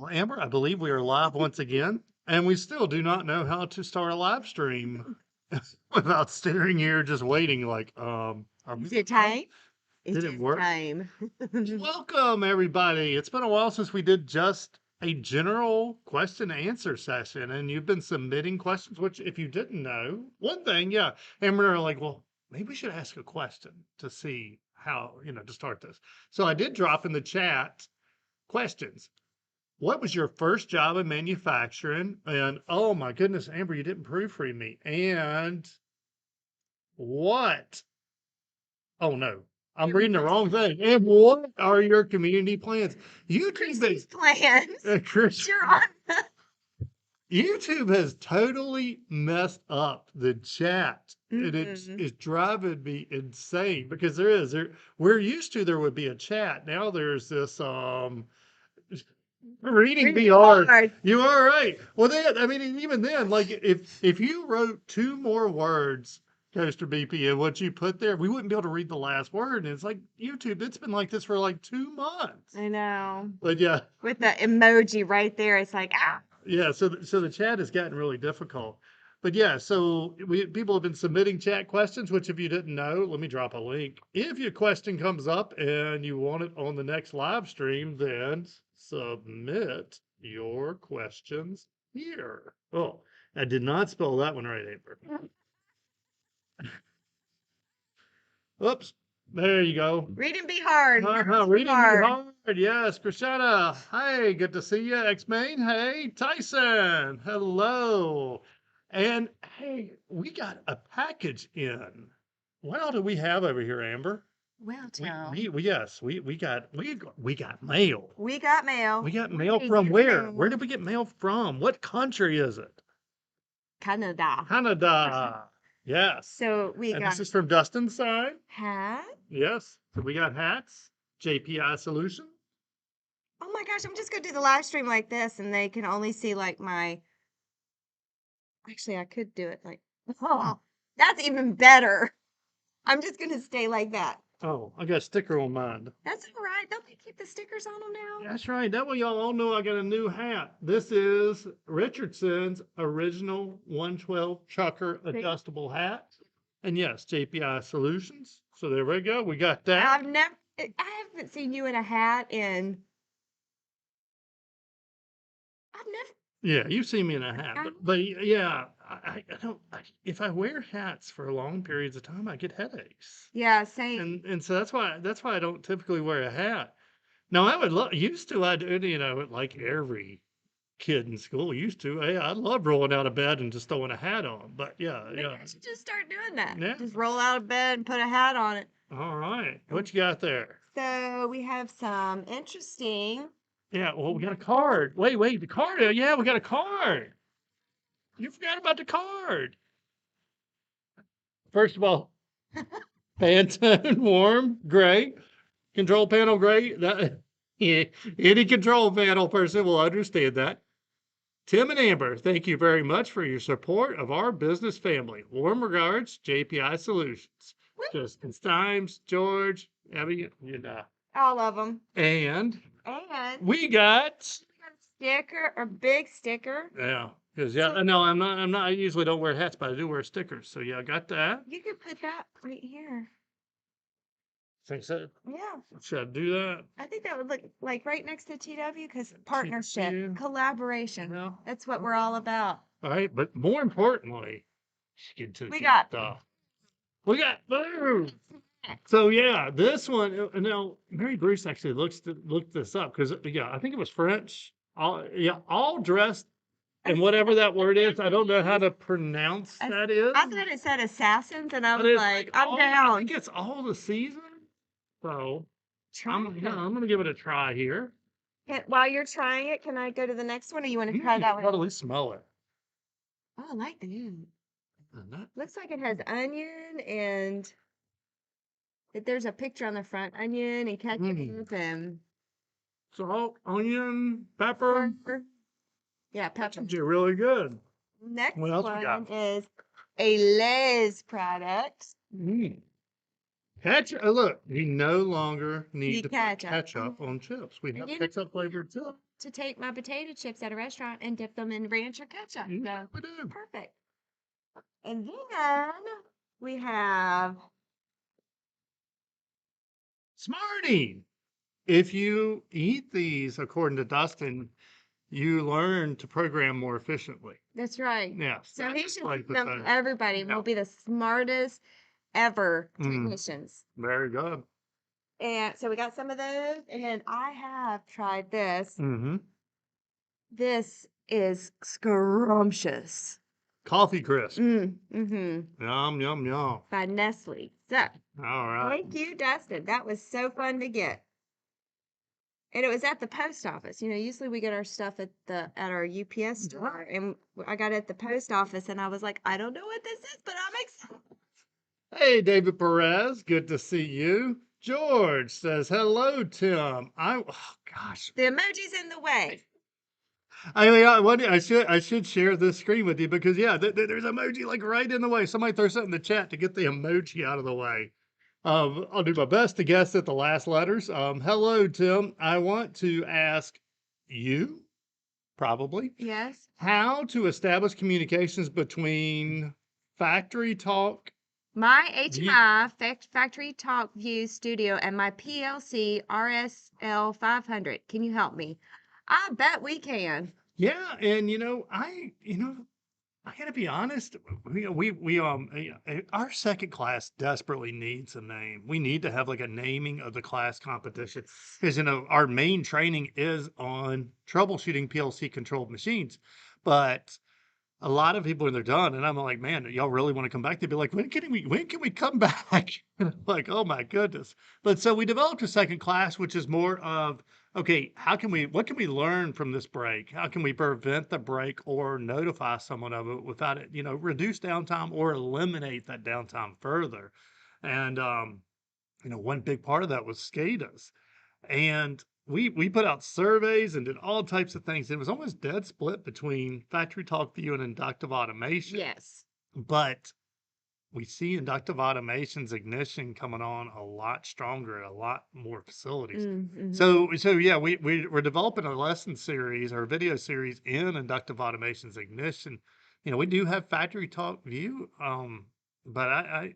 Well, Amber, I believe we are live once again, and we still do not know how to start a live stream without staring here, just waiting. Like, are Is we it time? It Did it is work? time. Welcome, everybody. It's been a while since we did just a general question and answer session, and you've been submitting questions. Which, if you didn't know, one thing, yeah, Amber and I are like, well, maybe we should ask a question to see how to start this. So I did drop in the chat questions. What was your first job in manufacturing? And oh my goodness, Amber, you didn't proofread me. And what? Oh no, I'm reading the wrong thing. And what are your community plans? Chrissy's plans. Chris, You're on. YouTube has totally messed up the chat. And Mm-hmm. it's driving me insane because we're used to there would be a chat. Now there's this reading Really VR. hard. You are right. Well, then, I mean, even then, like if you wrote two more words, Coaster BP, and what you put there, we wouldn't be able to read the last word. And it's like YouTube, it's been like this for like 2 months. I know. But yeah, With the emoji right there, it's like, ah. yeah. So the chat has gotten really difficult. But yeah, so people have been submitting chat questions, which if you didn't know, let me drop a link. If your question comes up and you want it on the next live stream, then submit your questions here. Oh, I did not spell that one right, Amber. Oops. There you go. Read and be hard. Reading be hard. Yes, Krishana. Hey, good to see you. X-Main. Hey, Tyson. Hello. And hey, we got a package in. What all do we have over here, Amber? Well, Yes, we got mail. we got mail. We got mail from where? Where did we get mail from? What country is it? Canada. Canada. Yes. So we And got this is from Dustin's side. hat. Yes. So we got hats. JPI Solution. Oh my gosh, I'm just gonna do the live stream like this, and they can only see like my. Actually, I could do it like. Oh, that's even better. I'm just gonna stay like that. Oh, I got a sticker on mine. That's all right. Don't they keep the stickers on them now? That's right. That way y'all all know I got a new hat. This is Richardson's original 112 Chucker adjustable hat. And yes, JPI Solutions. So there we go. We got that. I haven't seen you in a hat in. I've never. Yeah, you've seen me in a hat, but yeah, I don't. If I wear hats for long periods of time, I get headaches. Yeah, same. And so that's why I don't typically wear a hat. Now I would used to, I do, like every kid in school used to. Hey, I love rolling out of bed and just throwing a hat on. But yeah. I should just start doing that. Yeah. Just roll out of bed and put a hat on it. All right. What you got there? So we have some interesting. Yeah, well, we got a card. Wait, the card. Yeah, we got a card. You forgot about the card. First of all, Pantone warm gray, control panel gray. Any control panel person will understand that. Tim and Amber, thank you very much for your support of our business family. Warm regards, JPI Solutions. Justin Stimes, George, Abby, All of them. And we got a sticker, a big sticker. Yeah, because no, I'm not. I usually don't wear hats, but I do wear stickers. So yeah, I got that. You could put that right here. Think so? Yeah. Should I do that? I think that would look like right next to TW because partnership, collaboration. Well, that's what we're all about. All right, but more importantly, get to we got stuff. We got food. So yeah, this one now. Mary Bruce actually looked this up because I think it was French. All dressed in whatever that word is. I don't know how to pronounce that is. I thought it said assassins, and I was like, I'm down. I think it's all the season. So I'm gonna give it a try here. While you're trying it, can I go to the next one, or you want to try that one? At least smell it. Oh, I like that. Looks like it has onion and there's a picture on the front. Onion and ketchup and salt, onion, pepper. Yeah, pepper. You're really good. Next one is a Lay's product. Ketchup. Look, we no longer need to put ketchup on chips. We have ketchup flavored chips. to take my potato chips at a restaurant and dip them in ranch or ketchup. Yeah, So we do. perfect. And then we have Smarty. If you eat these, according to Dustin, you learn to program more efficiently. that's right. Yes, So he that's should like eat the them for thing. everybody. Yeah. We'll be the smartest ever Mm, technicians. very good. And so we got some of those, and then I have tried this. Mm-hmm. This is scrumptious. Coffee crisp. Mm-hmm. Yum, yum, yum. By Nestle. So All right. thank you, Dustin. That was so fun to get. And it was at the post office. You know, usually we get our stuff at our UPS store, and I got it at the post office, and I was like, I don't know what this is, but I'm excited. Hey, David Perez. Good to see you. George says, hello, Tim. Oh, gosh. The emoji's in the way. I mean, I should share this screen with you because, yeah, there's emoji like right in the way. Somebody throw something in the chat to get the emoji out of the way. I'll do my best to guess at the last letters. Hello, Tim. I want to ask you, probably, Yes. how to establish communications between Factory Talk. My View- HMI Factory Talk View Studio and my PLC RSL 500. Can you help me? I bet we can. Yeah, and I gotta be honest. Our second class desperately needs a name. We need to have like a naming of the class competition because our main training is on troubleshooting PLC controlled machines, but a lot of people when they're done, and I'm like, man, y'all really want to come back? They'd be like, when can we come back? And I'm like, oh my goodness. But so we developed a second class, which is more of, okay, what can we learn from this break? How can we prevent the break or notify someone of it without it, reduce downtime or eliminate that downtime further? And, one big part of that was SCADAs. And we put out surveys and did all types of things. It was almost dead split between Factory Talk View and inductive automation. Yes. But we see inductive automation's ignition coming on a lot stronger at a lot more facilities. Mm-hmm. So yeah, we're developing a lesson series or video series in inductive automation's ignition. We do have Factory Talk View, but I'm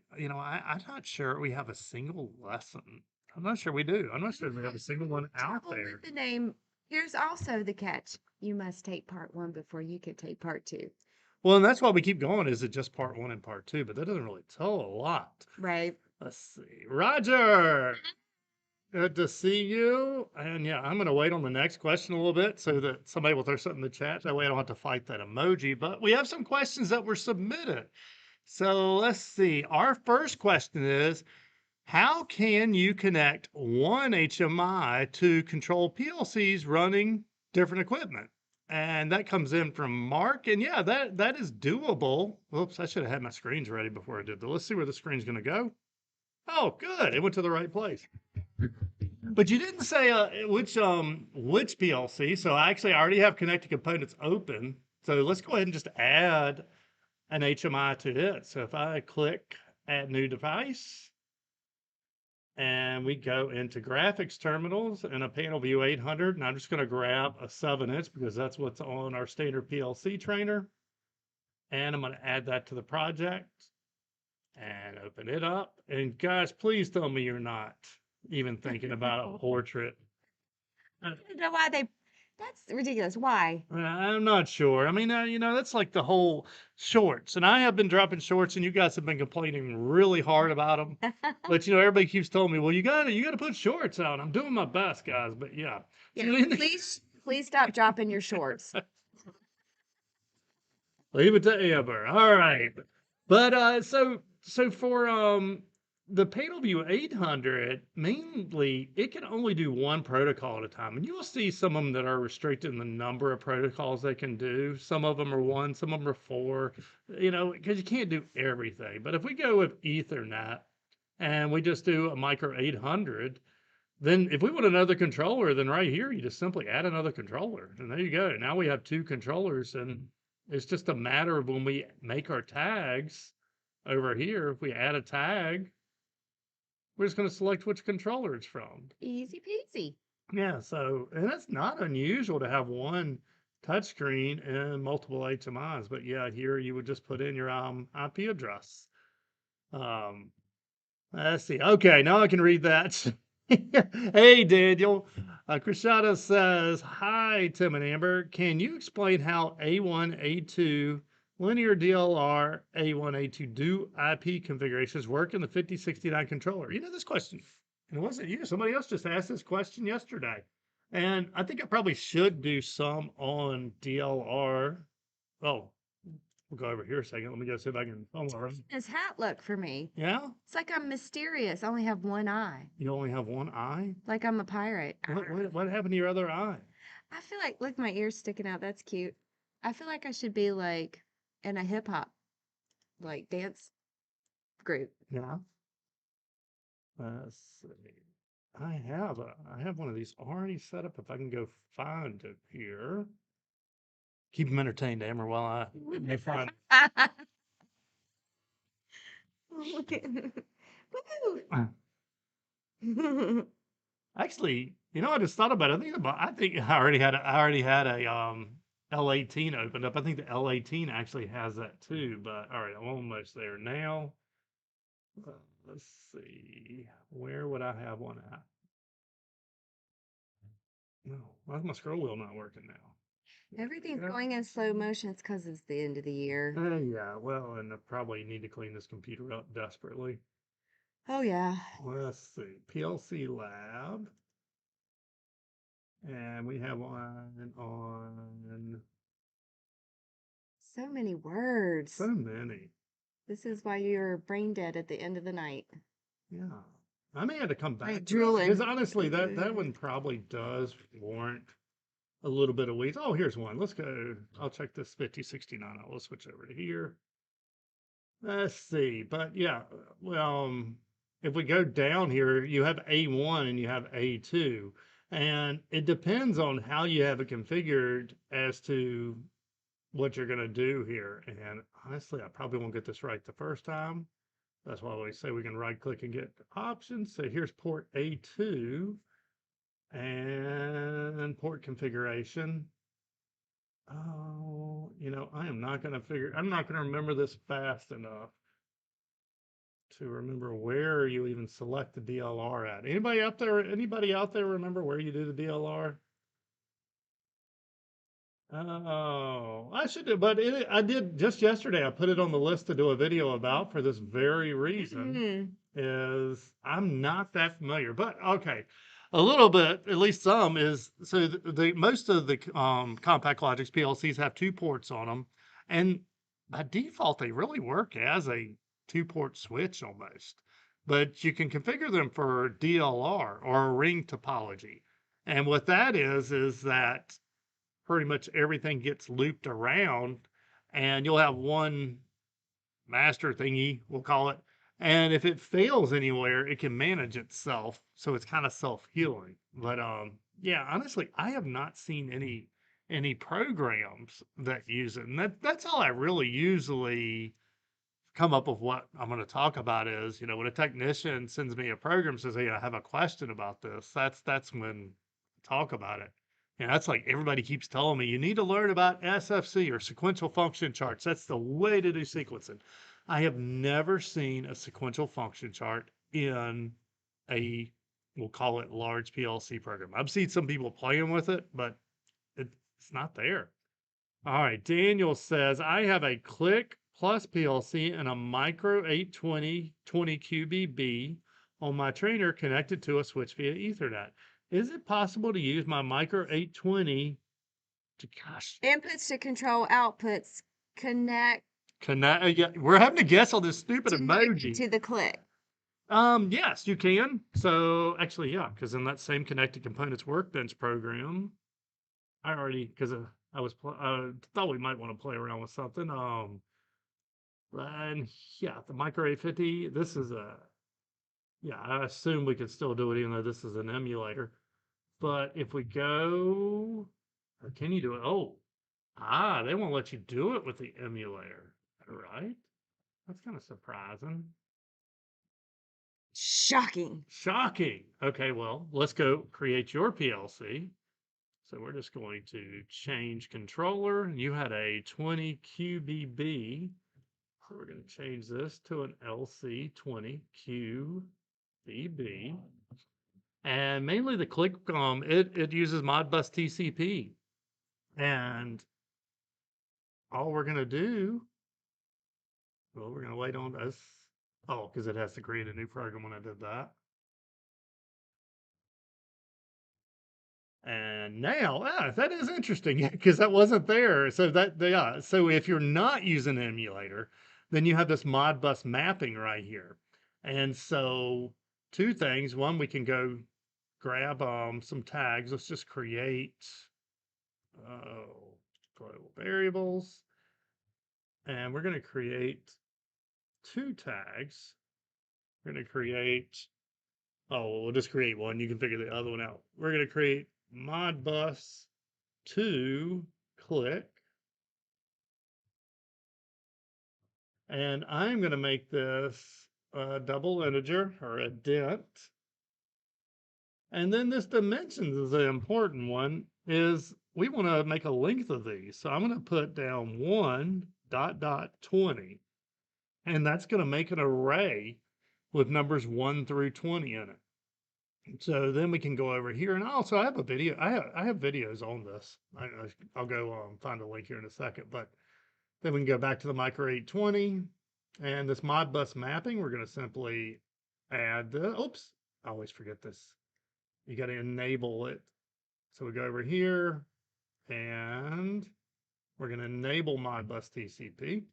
not sure we have a single lesson. I'm not sure we do. I'm not sure we have a single one out Trouble there. with the name. Here's also the catch. You must take part 1 before you can take part 2. Well, and that's why we keep going. Is it just part 1 and part 2? But that doesn't really tell a lot. Right. Let's see. Roger, good to see you. And yeah, I'm going to wait on the next question a little bit so that somebody will throw something in the chat. That way I don't have to fight that emoji. But we have some questions that were submitted. So let's see. Our first question is, how can you connect one HMI to control PLCs running different equipment? And that comes in from Mark. And yeah, that is doable. Oops, I should have had my screens ready before I did that. Let's see where the screen's going to go. Oh, good. It went to the right place. But you didn't say which PLC. So I already have connected components open. So let's go ahead and just add an HMI to it. So if I click add new device, and we go into graphics terminals and a panel view 800. And I'm just going to grab a 7-inch because that's what's on our standard PLC trainer. And I'm going to add that to the project and open it up. And guys, please tell me you're not even thinking about a portrait. I don't know why that's ridiculous. Why? I'm not sure. I mean, that's like the whole shorts. And I have been dropping shorts and you guys have been complaining really hard about them. But, everybody keeps telling me, well, you gotta put shorts out. I'm doing my best, guys. But yeah. Yeah, please stop dropping your shorts. Leave it to Amber. All right. But so for the panel view 800, mainly it can only do one protocol at a time. And you will see some of them that are restricted in the number of protocols they can do. Some of them are 1, some of them are 4, because you can't do everything. But if we go with Ethernet and we just do a micro 800, then if we want another controller, then right here, you just simply add another controller. And there you go. Now we have 2 controllers, and it's just a matter of when we make our tags over here, if we add a tag, we're just going to select which controller it's from. Easy peasy. Yeah, so and it's not unusual to have one touchscreen and multiple HMIs, but yeah, here you would just put in your IP address. Um, let's see. Okay, now I can read that. Hey, Daniel. Krishana says, "Hi, Tim and Amber. Can you explain how A1, A2, linear DLR, A1, A2 do IP configurations work in the 5069 controller?" You know this question. And it wasn't you. Somebody else just asked this question yesterday. And I think I probably should do some on DLR. Oh, we'll go over here a second. Let me go see if I can. Oh, all right. His hat look for me. Yeah, It's like I'm mysterious. I only have one eye. you only have one eye. Like I'm a pirate. What happened to your other eye? I feel like, look, my ear's sticking out. That's cute. I feel like I should be like in a hip hop, like dance group. Yeah. Let's see. I have one of these already set up. If I can go find it here. Keep them entertained, Amber, while I find. Woo! Actually, I just thought about it. I think I already had a L18 opened up. I think the L18 actually has that too. But all right, I'm almost there now. Let's see. Where would I have one at? No, why's my scroll wheel not working now? Everything's Yeah. going in slow motion. It's because it's the end of the year. Yeah, well, and I probably need to clean this computer up desperately. Oh, yeah. Let's see. PLC lab. And we have one on So many words. so many. This is why you're brain dead at the end of the night. Yeah. I may have to come back Like to that, drooling. because honestly, that one probably does warrant a little bit of weeds. Oh, here's one. Let's go. I'll check this 5069 out. Let's switch over to here. Let's see. But yeah, well, if we go down here, you have A1 and you have A2, and it depends on how you have it configured as to what you're going to do here. And honestly, I probably won't get this right the first time. That's why I always say we can right click and get options. So here's port A2 and port configuration. Oh, I'm not going to remember this fast enough to remember where you even select the DLR at. Anybody out there remember where you do the DLR? Oh, I should do, but I did just yesterday. I put it on the list to do a video about for this very reason. Is I'm not that familiar, but okay, a little bit, at least some is so the most of the Compact Logics PLCs have two ports on them, and by default they really work as a two-port switch almost, but you can configure them for DLR or a ring topology, and what that is that pretty much everything gets looped around, and you'll have one master thingy, we'll call it. And if it fails anywhere, it can manage itself. So it's kind of self-healing. But yeah, honestly, I have not seen any programs that use it. And that's all I really usually come up with what I'm going to talk about is, when a technician sends me a program, says, "Hey, I have a question about this," that's when I talk about it. That's like everybody keeps telling me you need to learn about SFC or sequential function charts. That's the way to do sequencing. I have never seen a sequential function chart in a, we'll call it large PLC program. I've seen some people playing with it, but it's not there. All right, Daniel says, "I have a Click Plus PLC and a Micro 820 20QBB on my trainer connected to a switch via Ethernet. Is it possible to use my Micro 820 to, gosh, Inputs to control outputs connect yeah, we're having to guess on this stupid to emoji. the click. Yes, you can. So actually, yeah, because in that same connected components workbench program, because I thought we might want to play around with something. And yeah, the Micro 850, yeah, I assume we could still do it even though this is an emulator. But if we go, or can you do it? Oh, they won't let you do it with the emulator, right? That's kind of surprising. Shocking. Shocking. Okay, well, let's go create your PLC. So we're just going to change controller. You had a 20 QBB. So we're going to change this to an LC20 QBB. And mainly the click, it uses Modbus TCP. And all we're going to do, well, we're going to wait on this. Oh, because it has to create a new program when I did that. And now, that is interesting because that wasn't there. So so if you're not using an emulator, then you have this Modbus mapping right here. And so two things. One, we can go grab some tags. Let's just create global variables. And we're going to create two tags. We're going to create, we'll just create one. You can figure the other one out. We're going to create Modbus 2 click. And I'm going to make this a double integer or a dent. And then this dimensions is an important one, is we want to make a length of these. So I'm going to put down 1.20. And that's going to make an array with numbers 1 through 20 in it. So then we can go over here, and also I have a video. I have videos on this. I'll go find a link here in a second, but then we can go back to the Micro 820 and this Modbus mapping. We're going to simply add the, oops, I always forget this. You got to enable it. So we go over here and we're going to enable Modbus TCP.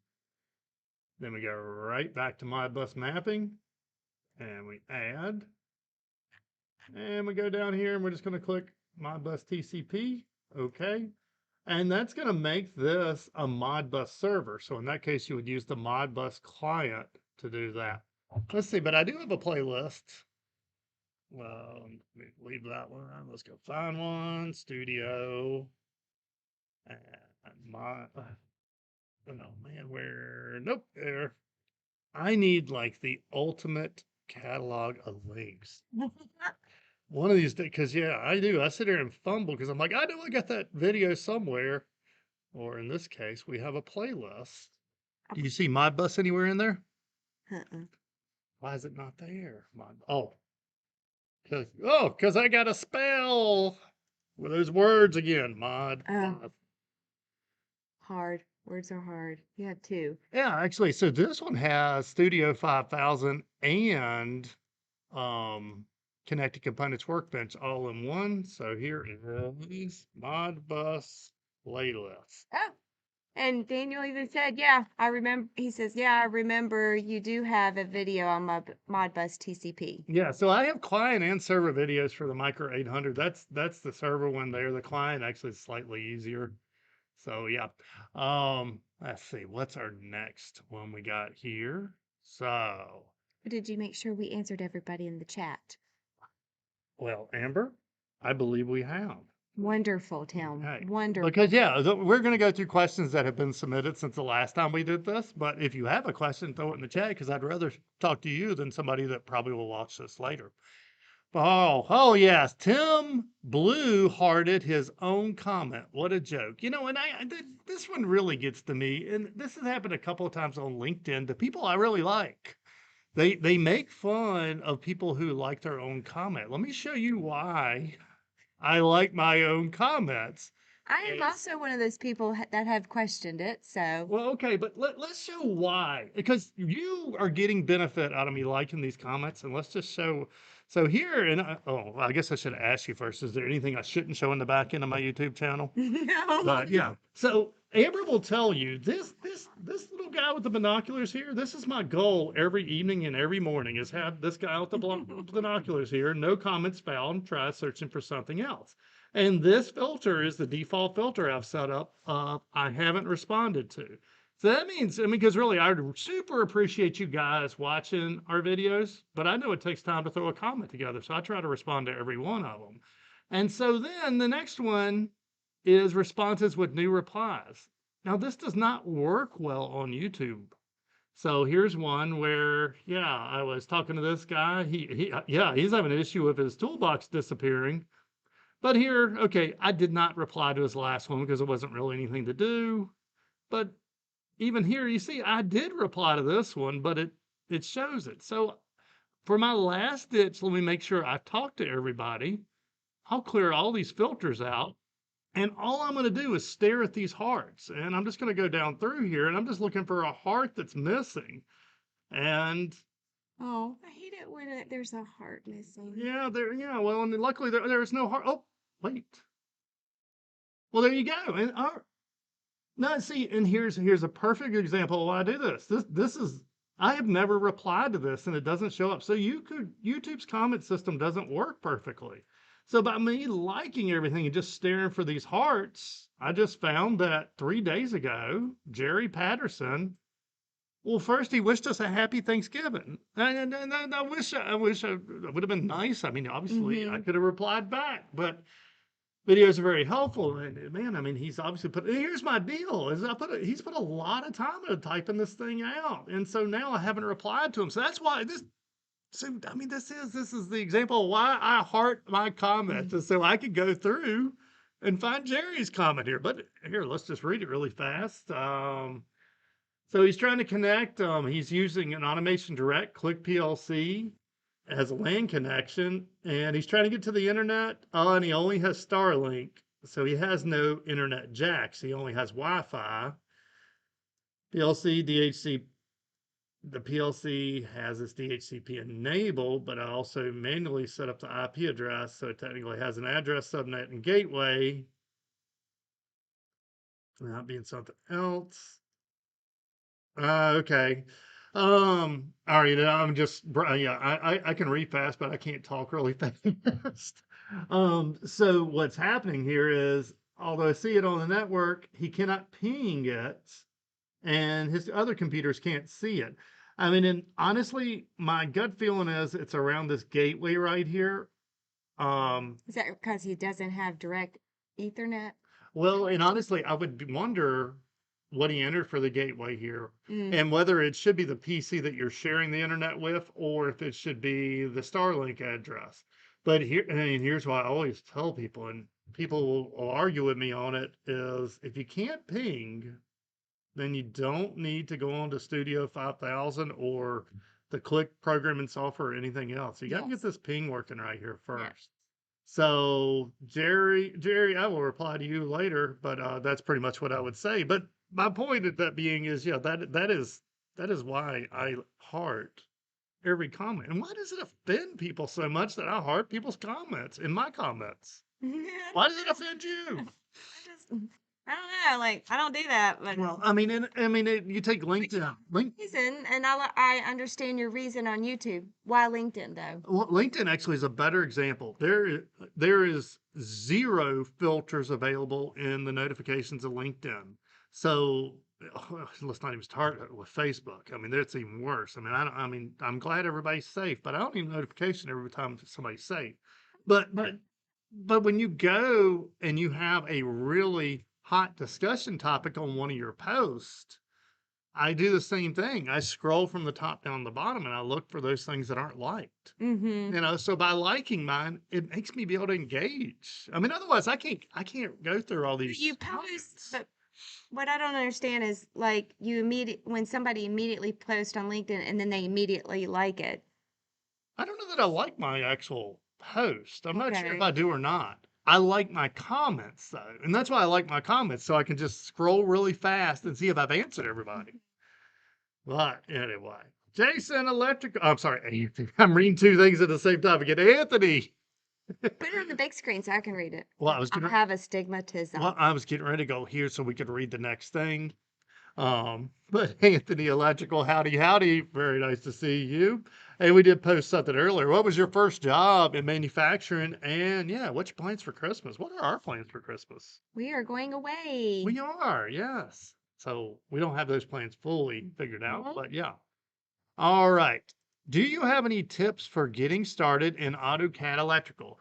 Then we go right back to Modbus mapping and we add, and we go down here and we're just going to click Modbus TCP. Okay. And that's going to make this a Modbus server. So in that case, you would use the Modbus client to do that. Let's see, but I do have a playlist. Well, let me leave that one. Let's go find one. Studio. And oh man, where? Nope, there. I need like the ultimate catalog of links. One of these days, because yeah, I do. I sit here and fumble because I'm like, I know I got that video somewhere. Or in this case, we have a playlist. Do you see Modbus anywhere in there? Why is it not there? Because I got to spell with those words again. Modbus. Hard. Words are hard. You have two. Yeah, actually, so this one has Studio 5000 and Connected Components Workbench all in one. So here is Modbus playlist. Oh, and Daniel even said, yeah, I remember. He says, yeah, I remember you do have a video on Modbus TCP. Yeah, so I have client and server videos for the Micro 800. That's the server one there. The client actually is slightly easier. So yeah. Let's see, what's our next one we got here? So, Did you make sure we answered everybody in the chat? well, Amber, I believe we have. Wonderful, Tim. Okay. Wonderful. Because yeah, we're going to go through questions that have been submitted since the last time we did this. But if you have a question, throw it in the chat because I'd rather talk to you than somebody that probably will watch this later. Oh yes, Tim blue hearted his own comment. What a joke. You know, and this one really gets to me. And this has happened a couple of times on LinkedIn to people I really like. They make fun of people who like their own comment. Let me show you why I like my own comments. I am also one of those people that have questioned it. So, well, okay, but let's show why. Because you are getting benefit out of me liking these comments, and let's just show. So here, and I guess I should ask you first, is there anything I shouldn't show in the back end of my YouTube channel? no. But yeah, so Amber will tell you this little guy with the binoculars here, this is my goal every evening and every morning is have this guy with the binoculars here, no comments found, try searching for something else. And this filter is the default filter I've set up, I haven't responded to. So that means, because really, I would super appreciate you guys watching our videos, but I know it takes time to throw a comment together, so I try to respond to every one of them. And so then the next one is responses with new replies. Now, this does not work well on YouTube. So here's one where, yeah, I was talking to this guy. Yeah, he's having an issue with his toolbox disappearing. But here, okay, I did not reply to his last one because it wasn't really anything to do. But even here, you see, I did reply to this one, but it shows it. So for my last ditch, let me make sure I've talked to everybody. I'll clear all these filters out. And all I'm going to do is stare at these hearts. And I'm just going to go down through here and I'm just looking for a heart that's missing. And Oh, I hate it when there's a heart missing. yeah, well, and luckily there's no heart. Oh, wait. Well, there you go. And no, see, and here's a perfect example of why I do this. This is I have never replied to this and it doesn't show up. So YouTube's comment system doesn't work perfectly. So by me liking everything and just staring for these hearts, I just found that 3 days ago, Jerry Patterson, well, first he wished us a happy Thanksgiving. And I wish I would have been nice. I mean, obviously I Mm-hmm. could have replied back, but videos are very helpful. And man, I mean, he's obviously here's my deal is he's put a lot of time into typing this thing out. And so now I haven't replied to him. So that's why I mean, this is the example of why I heart my comments. And so I could go through and find Jerry's comment here. But here, let's just read it really fast. So he's trying to connect. He's using an Automation Direct Click PLC as a LAN connection, and he's trying to get to the internet. Oh, and he only has Starlink, so he has no internet jacks. He only has Wi-Fi. PLC, DHC. The PLC has its DHCP enabled, but I also manually set up the IP address, so it technically has an address, subnet, and gateway. Not being something else. Okay. All right. I'm just, yeah, I can read fast, but I can't talk really fast. So what's happening here is, although I see it on the network, he cannot ping it, and his other computers can't see it. I mean, and honestly, my gut feeling is it's around this gateway right here. Is that because he doesn't have direct Ethernet? Well, and honestly, I would wonder what he entered for the gateway here Mm. and whether it should be the PC that you're sharing the internet with or if it should be the Starlink address. But here, and here's what I always tell people, and people will argue with me on it, is if you can't ping, then you don't need to go on to Studio 5000 or the Click programming software or anything else. You got to get Yes. this ping working right here Yes. first. So Jerry, I will reply to you later, but that's pretty much what I would say. But my point at that being is, yeah, that is why I heart every comment. And why does it offend people so much that I heart people's comments in my comments? Why does it offend you? I don't know. Like, I don't do that, but Well, I mean, you take LinkedIn. reason, and I understand your reason on YouTube. Why LinkedIn though? Well, LinkedIn actually is a better example. There is zero filters available in the notifications of LinkedIn. So let's not even start with Facebook. I mean, that's even worse. I mean, I mean, I'm glad everybody's safe, but I don't need a notification every time somebody's safe. But when you go and you have a really hot discussion topic on one of your posts, I do the same thing. I scroll from the top down to the bottom and I look for those things that aren't liked. Mm-hmm. So by liking mine, it makes me be able to engage. I mean, otherwise I can't go through all these You post, comments. but what I don't understand is like when somebody immediately posts on LinkedIn and then they immediately like it. I don't know that I like my actual post. I'm not sure if Okay. I do or not. I like my comments though. And that's why I like my comments so I can just scroll really fast and see if I've answered everybody. But anyway, Jason Electric. I'm sorry, Anthony. I'm reading two things at the same time again. Anthony. Put it on the big screen so I can read it. Well, I have astigmatism. I was getting ready to go here so we could read the next thing. But Anthony Electrical, howdy, howdy. Very nice to see you. Hey, we did post something earlier. What was your first job in manufacturing? And yeah, what's your plans for Christmas? What are our plans for Christmas? We are going away. We are, yes. So we don't have those plans fully figured out, Mhm. but yeah. All right. Do you have any tips for getting started in AutoCAD electrical?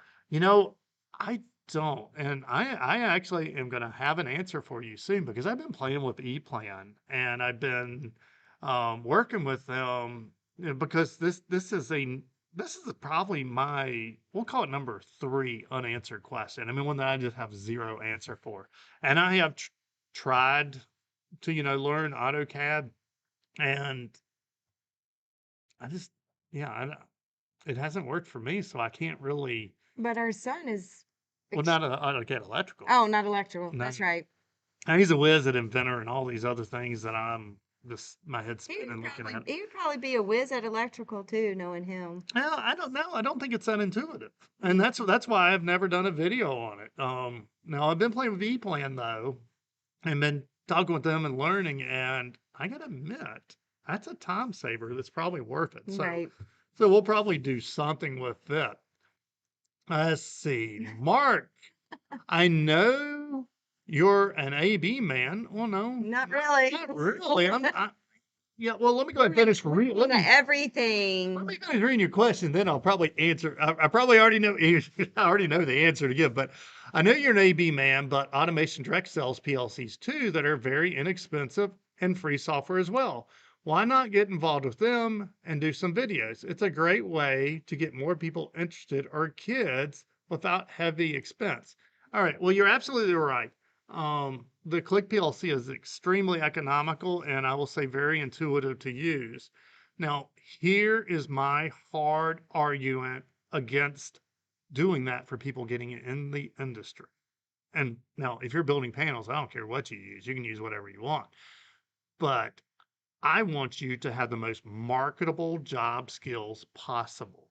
I don't. And I actually am going to have an answer for you soon because I've been playing with ePlan and I've been working with them because this is probably we'll call it number 3 unanswered question. I mean, one that I just have zero answer for. And I have tried to, learn AutoCAD, and I just, yeah, it hasn't worked for me. So I can't really, But our son is, well, not AutoCAD electrical. oh, not electrical. No, That's right. he's a whiz at inventor and all these other things that I'm just, my head's He would spinning looking probably at. he would probably be a whiz at electrical too, knowing him. Well, I don't know. I don't think it's that intuitive, and that's why I've never done a video on it. Now I've been playing with E-Plan though, and been talking with them and learning, and I gotta admit, that's a time saver that's probably worth it. So, Right. so we'll probably do something with that. Let's see, Mark. I know you're an AB man. Well, no, Not really. not really. Yeah. Well, let me go ahead and finish. Into Let me everything. finish reading your question, then I'll probably answer. I probably already know. I already know the answer to give, but I know you're an AB man. But Automation Direct sells PLCs too that are very inexpensive and free software as well. Why not get involved with them and do some videos? It's a great way to get more people interested or kids without heavy expense. All right. Well, you're absolutely right. The Click PLC is extremely economical and I will say very intuitive to use. Now, here is my hard argument against doing that for people getting in the industry. And now, if you're building panels, I don't care what you use, you can use whatever you want. But I want you to have the most marketable job skills possible.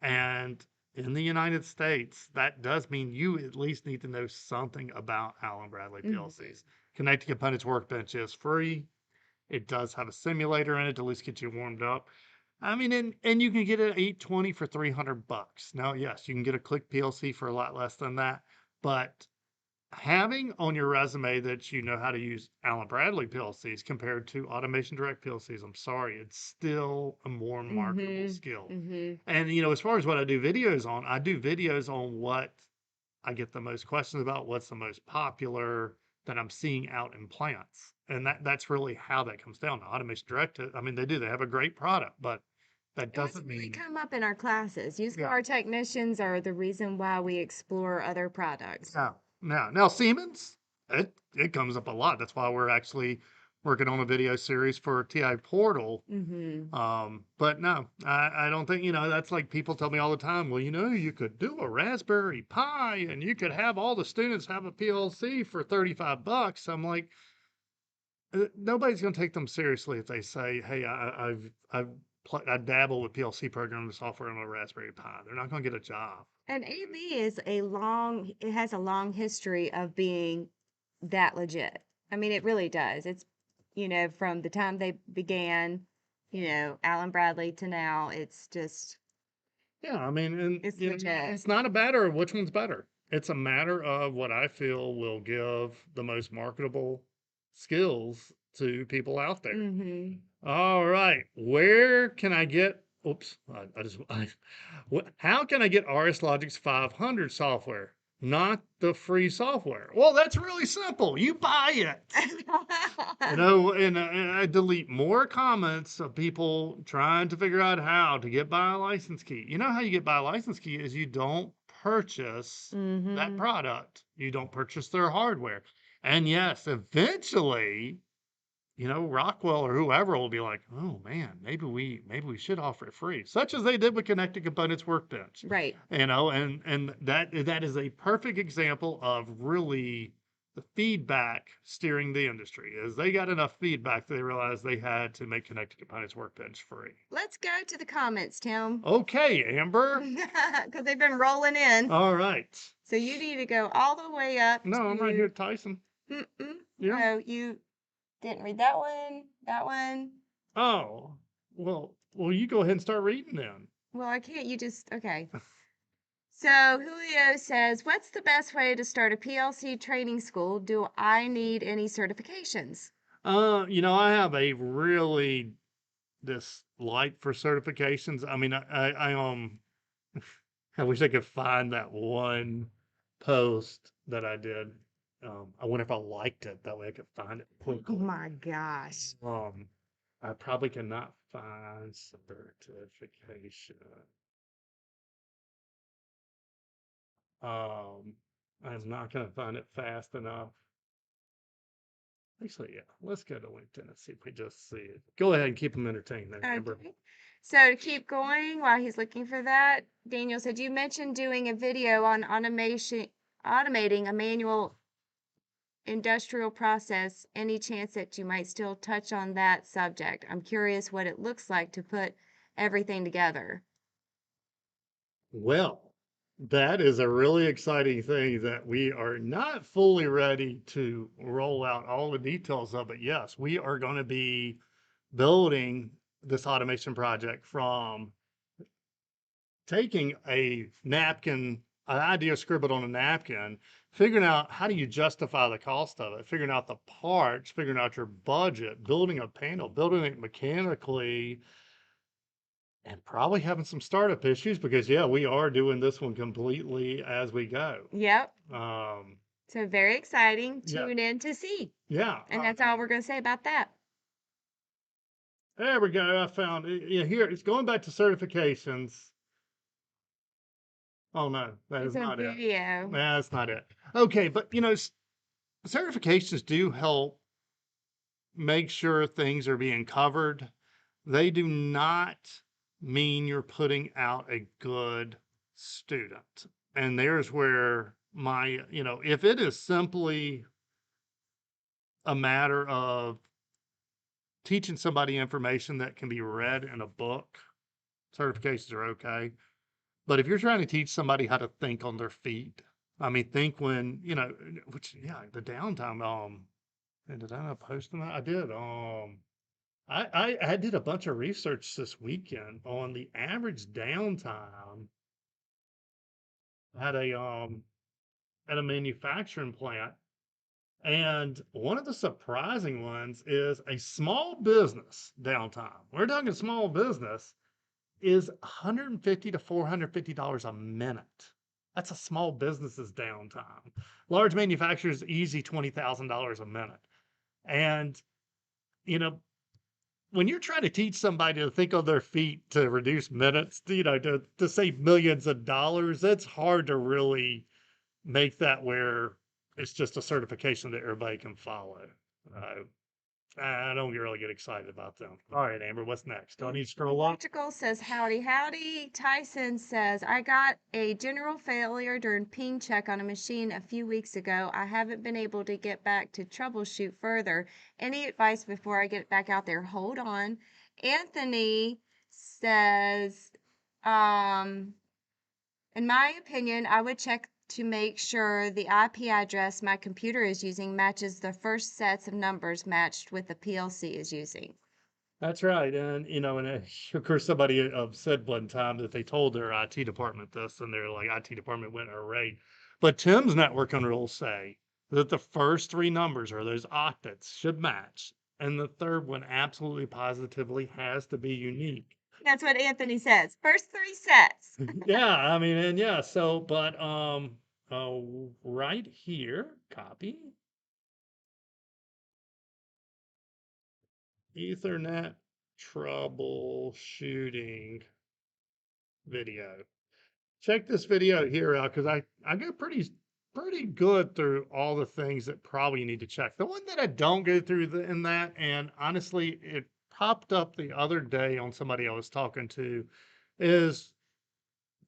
And in the United States, that does mean you at least need to know something about Allen Bradley PLCs. Connected Components Workbench is free. It does have a simulator in it to at least get you warmed up. I mean, and you can get it at 820 for $300. Now, yes, you can get a Click PLC for a lot less than that, but having on your resume that you know how to use Allen Bradley PLCs compared to Automation Direct PLCs, I'm sorry, it's still a more marketable skill. And as far as what I do videos on, I do videos on what I get the most questions about, what's the most popular that I'm seeing out in plants. And that's really how that comes down to Automation Direct. I mean, they have a great product, but that It doesn't doesn't really mean, come up in our classes. Used yeah. car technicians are the reason why we explore other products. Yeah. Now Siemens, it comes up a lot. That's why we're actually working on a video series for TI Portal. But no, I don't think, that's like people tell me all the time, well, you could do a Raspberry Pi and you could have all the students have a PLC for $35. I'm like, nobody's going to take them seriously if they say, hey, I dabble with PLC programming software on a Raspberry Pi. They're not going to get a job. And AB is it has a long history of being that legit. I mean, it really does. It's, from the time they began, Alan Bradley to now, it's just, Yeah, I mean, and it's legit. it's not a matter of which one's better. It's a matter of what I feel will give the most marketable skills to people out there. All right, where can I get? Oops, how can I get RS Logix 500 software? Not the free software. Well, that's really simple. You buy it. And I delete more comments of people trying to figure out how to get by a license key. You know how you get by a license key is you don't purchase that product. You don't purchase their hardware. And yes, eventually, Rockwell or whoever will be like, oh man, maybe we should offer it free, such as they did with Connected Components Workbench. Right. And that is a perfect example of really the feedback steering the industry. Is they got enough feedback they realized they had to make Connected Components Workbench free. Let's go to the comments, Tim. Okay, Amber. Because they've been rolling in. All right. So you need to go all the way up. No, I'm right here, Tyson. Yeah. Yeah. No, you didn't read that one. That one. Oh, well, you go ahead and start reading then. Well, I can't. You just, okay. So Julio says, what's the best way to start a PLC training school? Do I need any certifications? I have a really dislike for certifications. I mean, I wish I could find that one post that I did. I wonder if I liked it. That way I could find it Oh quickly. my gosh. I probably cannot find certification. I'm not going to find it fast enough. Actually, yeah, let's go to LinkedIn and see if we just see it. Go ahead and keep them entertained there, Amber. Okay. So to keep going while he's looking for that, Daniel said you mentioned doing a video on automating a manual industrial process. Any chance that you might still touch on that subject? I'm curious what it looks like to put everything together. Well, that is a really exciting thing that we are not fully ready to roll out all the details of it. Yes, we are going to be building this automation project from taking a napkin, an idea scribbled on a napkin, figuring out how do you justify the cost of it, figuring out the parts, figuring out your budget, building a panel, building it mechanically, and probably having some startup issues because yeah, we are doing this one completely as we go. Yep. Um, So very exciting. yeah, Tune in to see. yeah. And that's all we're going to say about that. There we go. I found it. Yeah, here it's going back to certifications. Oh no, that is It's a not it. video. That's not it. Okay, but you know, certifications do help make sure things are being covered. They do not mean you're putting out a good student. And there's where my, you know, if it is simply a matter of teaching somebody information that can be read in a book, certifications are okay. But if you're trying to teach somebody how to think on their feet, I mean, think when, you know, which, yeah, the downtime, and did I not post on that? I did. I did a bunch of research this weekend on the average downtime at a manufacturing plant. And one of the surprising ones is a small business downtime. We're talking small business is $150 to $450 a minute. That's a small business's downtime. Large manufacturers easy $20,000 a minute. And you know, when you're trying to teach somebody to think on their feet to reduce minutes, you know, to save millions of dollars, it's hard to really make that where it's just a certification that everybody can follow. I don't really get excited about them. All right, Amber, what's next? Do I need to scroll up? Electrical says howdy howdy. Tyson says I got a general failure during ping check on a machine a few weeks ago. I haven't been able to get back to troubleshoot further. Any advice before I get back out there? Hold on. Anthony says, in my opinion, I would check to make sure the IP address my computer is using matches the first sets of numbers matched with the PLC is using. That's right. And, you know, and of course, somebody said one time that they told their IT department this, and their like IT department went array. But Tim's networking rules say that the first three numbers or those octets should match, and the third one absolutely positively has to be unique. That's what Anthony says. First three sets. Yeah, I mean, and yeah, so, but right here, copy Ethernet troubleshooting video. Check this video here out because I go pretty good through all the things that probably you need to check. The one that I don't go through in that, and honestly, it popped up the other day on somebody I was talking to, is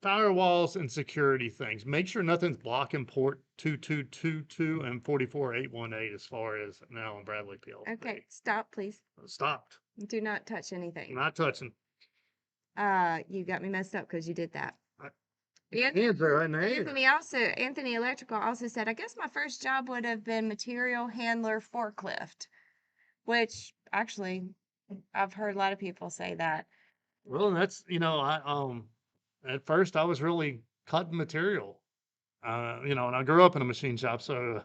firewalls and security things. Make sure nothing's blocking port 2222 and 44818 as far as now and Bradley PLC. Okay, stop, please. Stopped. Do not touch anything. Not touching. You got me messed up because you did that. Hands are in the air. Anthony Electrical also said, I guess my first job would have been material handler forklift, which actually I've heard a lot of people say that. Well, that's, you know, at first I was really cutting material. You know, and I grew up in a machine shop, so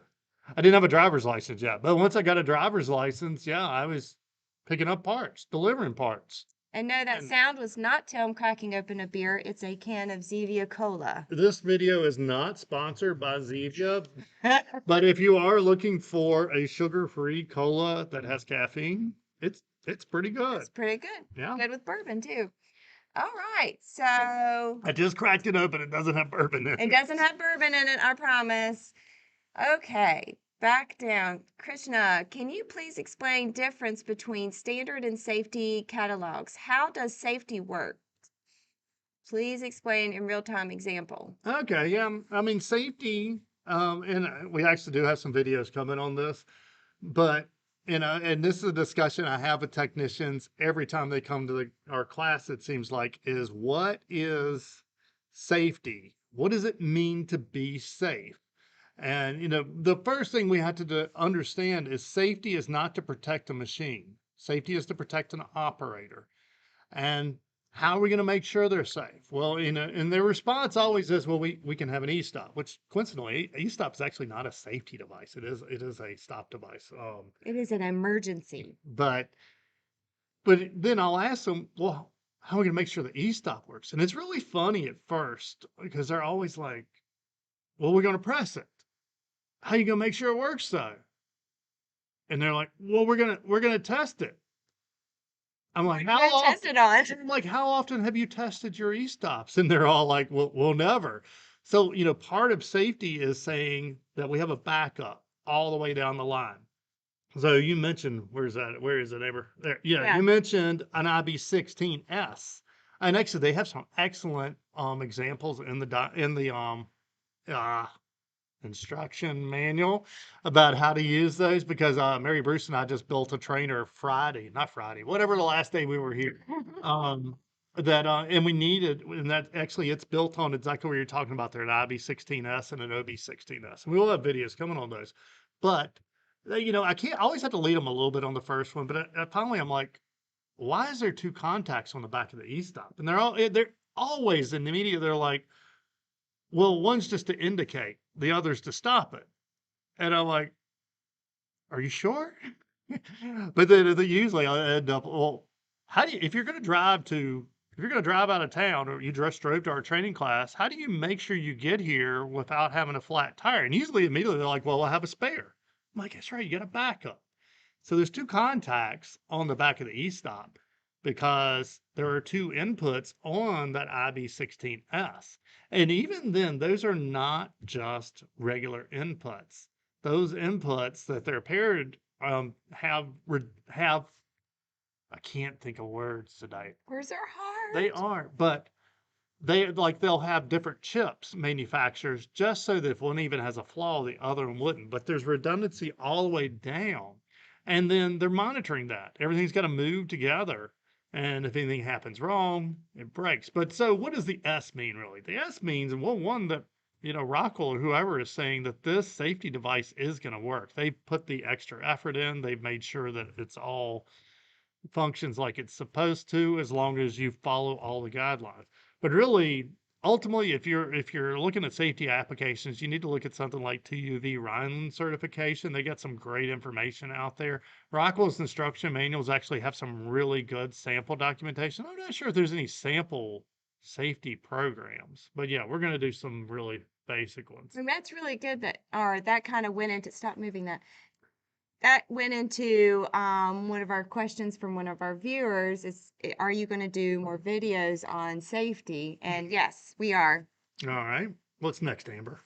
I didn't have a driver's license yet. But once I got a driver's license, yeah, I was picking up parts, delivering parts. And no, that sound was not Tim cracking open a beer. It's a can of Zevia Cola. This video is not sponsored by Zevia, but if you are looking for a sugar-free cola that has caffeine, it's It's pretty good. It's pretty good. Yeah. Good with bourbon too. All right. So I just cracked it open. It doesn't have bourbon in it it. doesn't have bourbon in it, I promise. Okay. Back down. Krishna, can you please explain difference between standard and safety catalogs? How does safety work? Please explain in real-time example. Okay, yeah. I mean, safety, and we actually do have some videos coming on this, but and this is a discussion I have with technicians every time they come to our class, it seems like, is what is safety? What does it mean to be safe? And, the first thing we have to understand is safety is not to protect a machine. Safety is to protect an operator. And how are we going to make sure they're safe? Well, and their response always is, well, we can have an e-stop, which coincidentally, e-stop is actually not a safety device. It is a stop device. It is an emergency. But then I'll ask them, well, how are we going to make sure the e-stop works? And it's really funny at first because they're always like, well, we're going to press it. How are you going to make sure it works though? And they're like, well, we're gonna test it. I'm like, What are you gonna test it on? I'm like, how often have you tested your e-stops? And they're all like, well, never. So, part of safety is saying that we have a backup all the way down the line. So you mentioned, where is it, Amber? There, yeah, Yeah. you mentioned an IB16S. And actually they have some excellent examples in the uh instruction manual about how to use those because Mary Bruce and I just built a trainer not Friday, whatever the last day we were here. That and we needed, and that actually it's built on exactly what you're talking about there, an IB16S and an OB16S. And we will have videos coming on those. But I can't I always have to lead them a little bit on the first one, but finally I'm like, why is there two contacts on the back of the e-stop? And they're always in the media, they're like, well, one's just to indicate, the other's to stop it. And I'm like, are you sure? But then usually I end up, well, if you're going to drive out of town or you just drove to our training class, how do you make sure you get here without having a flat tire? And usually immediately they're like, well, I have a spare. I'm like, that's right. You got a backup. So there's two contacts on the back of the e-stop because there are two inputs on that IB16S. And even then, those are not just regular inputs. Those inputs that they're paired have I can't think of words today. Words are hard. They are, but they'll have different chips manufacturers just so that if one even has a flaw, the other one wouldn't. But there's redundancy all the way down. And then they're monitoring that. Everything's got to move together. And if anything happens wrong, it breaks. But so what does the S mean really? The S means, well, one that, Rockwell or whoever is saying that this safety device is going to work. They put the extra effort in. They've made sure that it's all functions like it's supposed to, as long as you follow all the guidelines. But really, ultimately, if you're looking at safety applications, you need to look at something like TUV Rhineland certification. They got some great information out there. Rockwell's instruction manuals actually have some really good sample documentation. I'm not sure if there's any sample safety programs, but yeah, we're going to do some really basic ones. And that's really good that kind of went into, stop moving that. That went into one of our questions from one of our viewers is, are you going to do more videos on safety? And yes, we are. All right. What's next, Amber?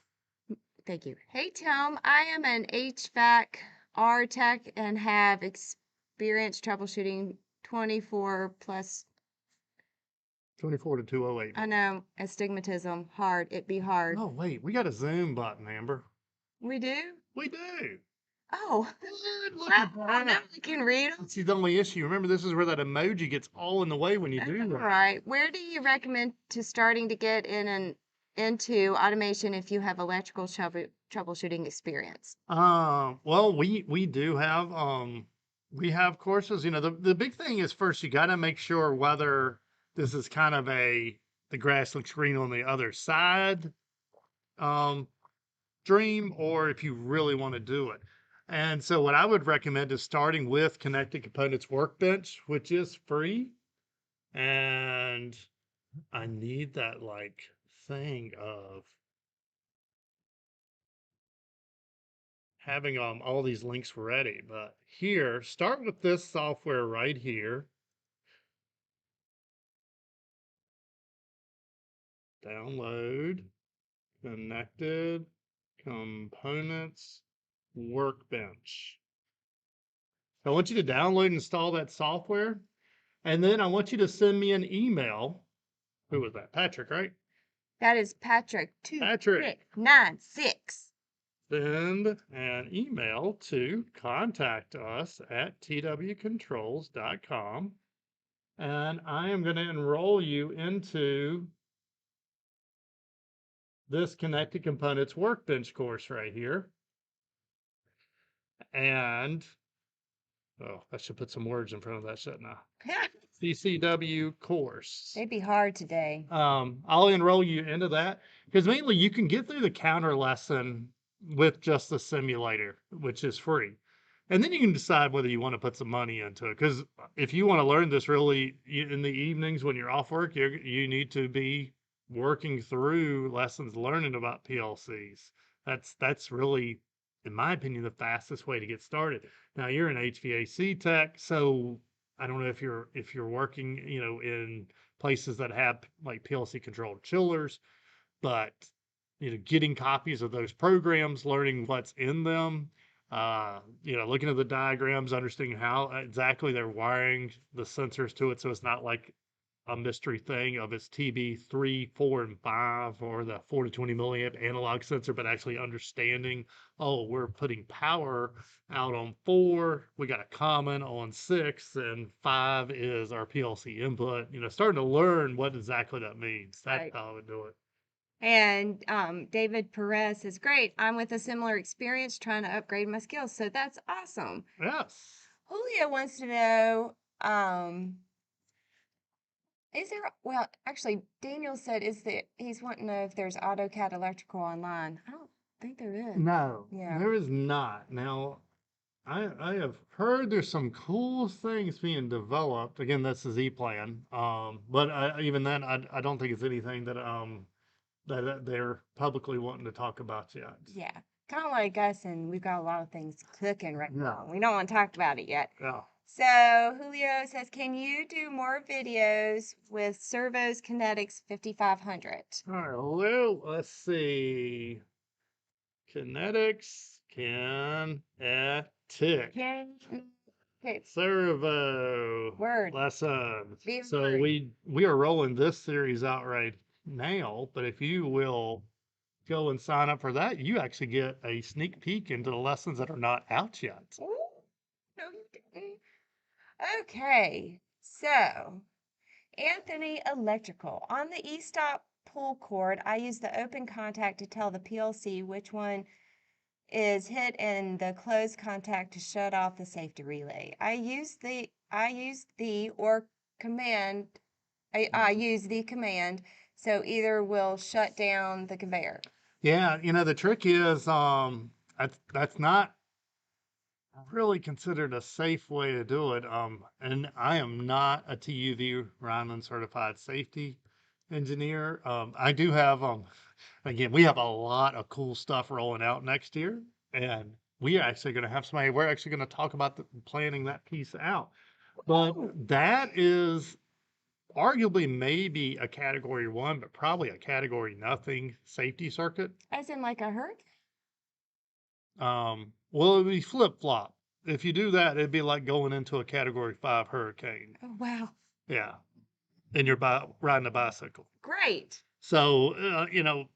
Thank you. Hey, Tim, I am an HVAC R tech and have experience troubleshooting 24 plus. 24 to 208. I know, astigmatism, hard. It be hard. Oh, wait, we got a Zoom button, Amber. We do? We do. Oh, Good, look well, at now that. we can read them. That's the only issue. Remember, this is where that emoji gets all in the way when you do All that. right. Where do you recommend to starting to get into automation if you have electrical troubleshooting experience? Well, we do have we have courses. The big thing is first you got to make sure whether this is kind of the grass looks green on the other side dream, or if you really want to do it. And so what I would recommend is starting with Connected Components Workbench, which is free. And I need that thing of having all these links ready, but here, start with this software right here. Download, connected, components, workbench. I want you to download and install that software, and then I want you to send me an email. Who was that? Patrick, right? That is Patrick Patrick. 2696. Send an email to contact us at twcontrols.com, and I am going to enroll you into this Connected Components Workbench course right here. And, oh, I should put some words in front of that, shouldn't I? CCW course. They'd be hard today. I'll enroll you into that because mainly you can get through the counter lesson with just the simulator, which is free. And then you can decide whether you want to put some money into it. Because if you want to learn this really in the evenings when you're off work, you need to be working through lessons, learning about PLCs. That's really, in my opinion, the fastest way to get started. Now you're an HVAC tech, so I don't know if you're working, in places that have like PLC controlled chillers, but getting copies of those programs, learning what's in them, looking at the diagrams, understanding how exactly they're wiring the sensors to it, so it's not like a mystery thing of its TB3, 4, and 5, or the 4 to 20 milliamp analog sensor, but actually understanding, oh, we're putting power out on 4, we got a common on 6, and 5 is our PLC input. Starting to learn what exactly that means. That's Right. how I would do it. And David Perez says, great. I'm with a similar experience trying to upgrade my skills. So that's awesome. Yes. Julio wants to know, is there, well, actually, Daniel said, he's wanting to know if there's AutoCAD electrical online. I don't think there is. No, Yeah. there is not. Now, I have heard there's some cool things being developed. Again, that's the Z plan. But even then, I don't think it's anything that they're publicly wanting to talk about yet. Yeah. Kind of like us, and we've got a lot of things cooking right Yeah. now. We don't want to talk about it yet. Yeah. So Julio says, can you do more videos with Servo's Kinetics 5500? All right, well, let's see. Kinetics, Okay. servo Word. lessons. Be So word. we are rolling this series out right now, but if you will go and sign up for that, you actually get a sneak peek into the lessons that are not out yet. Ooh, no, you didn't. Okay. So, Anthony Electrical. On the e-stop pull cord, I use the open contact to tell the PLC which one is hit and the closed contact to shut off the safety relay. I use the command, so either will shut down the conveyor. Yeah, the trick is that's not really considered a safe way to do it. And I am not a TUV Ryman certified safety engineer. I do have again, we have a lot of cool stuff rolling out next year, and we are actually going to have somebody. We're actually going to talk about planning that piece out. But that is arguably maybe a category 1, but probably a category nothing safety circuit. As in like a hurricane? Well, it'd be flip flop. If you do that, it'd be like going into a category 5 hurricane. Oh, wow. Yeah. And you're riding a bicycle. Great. So,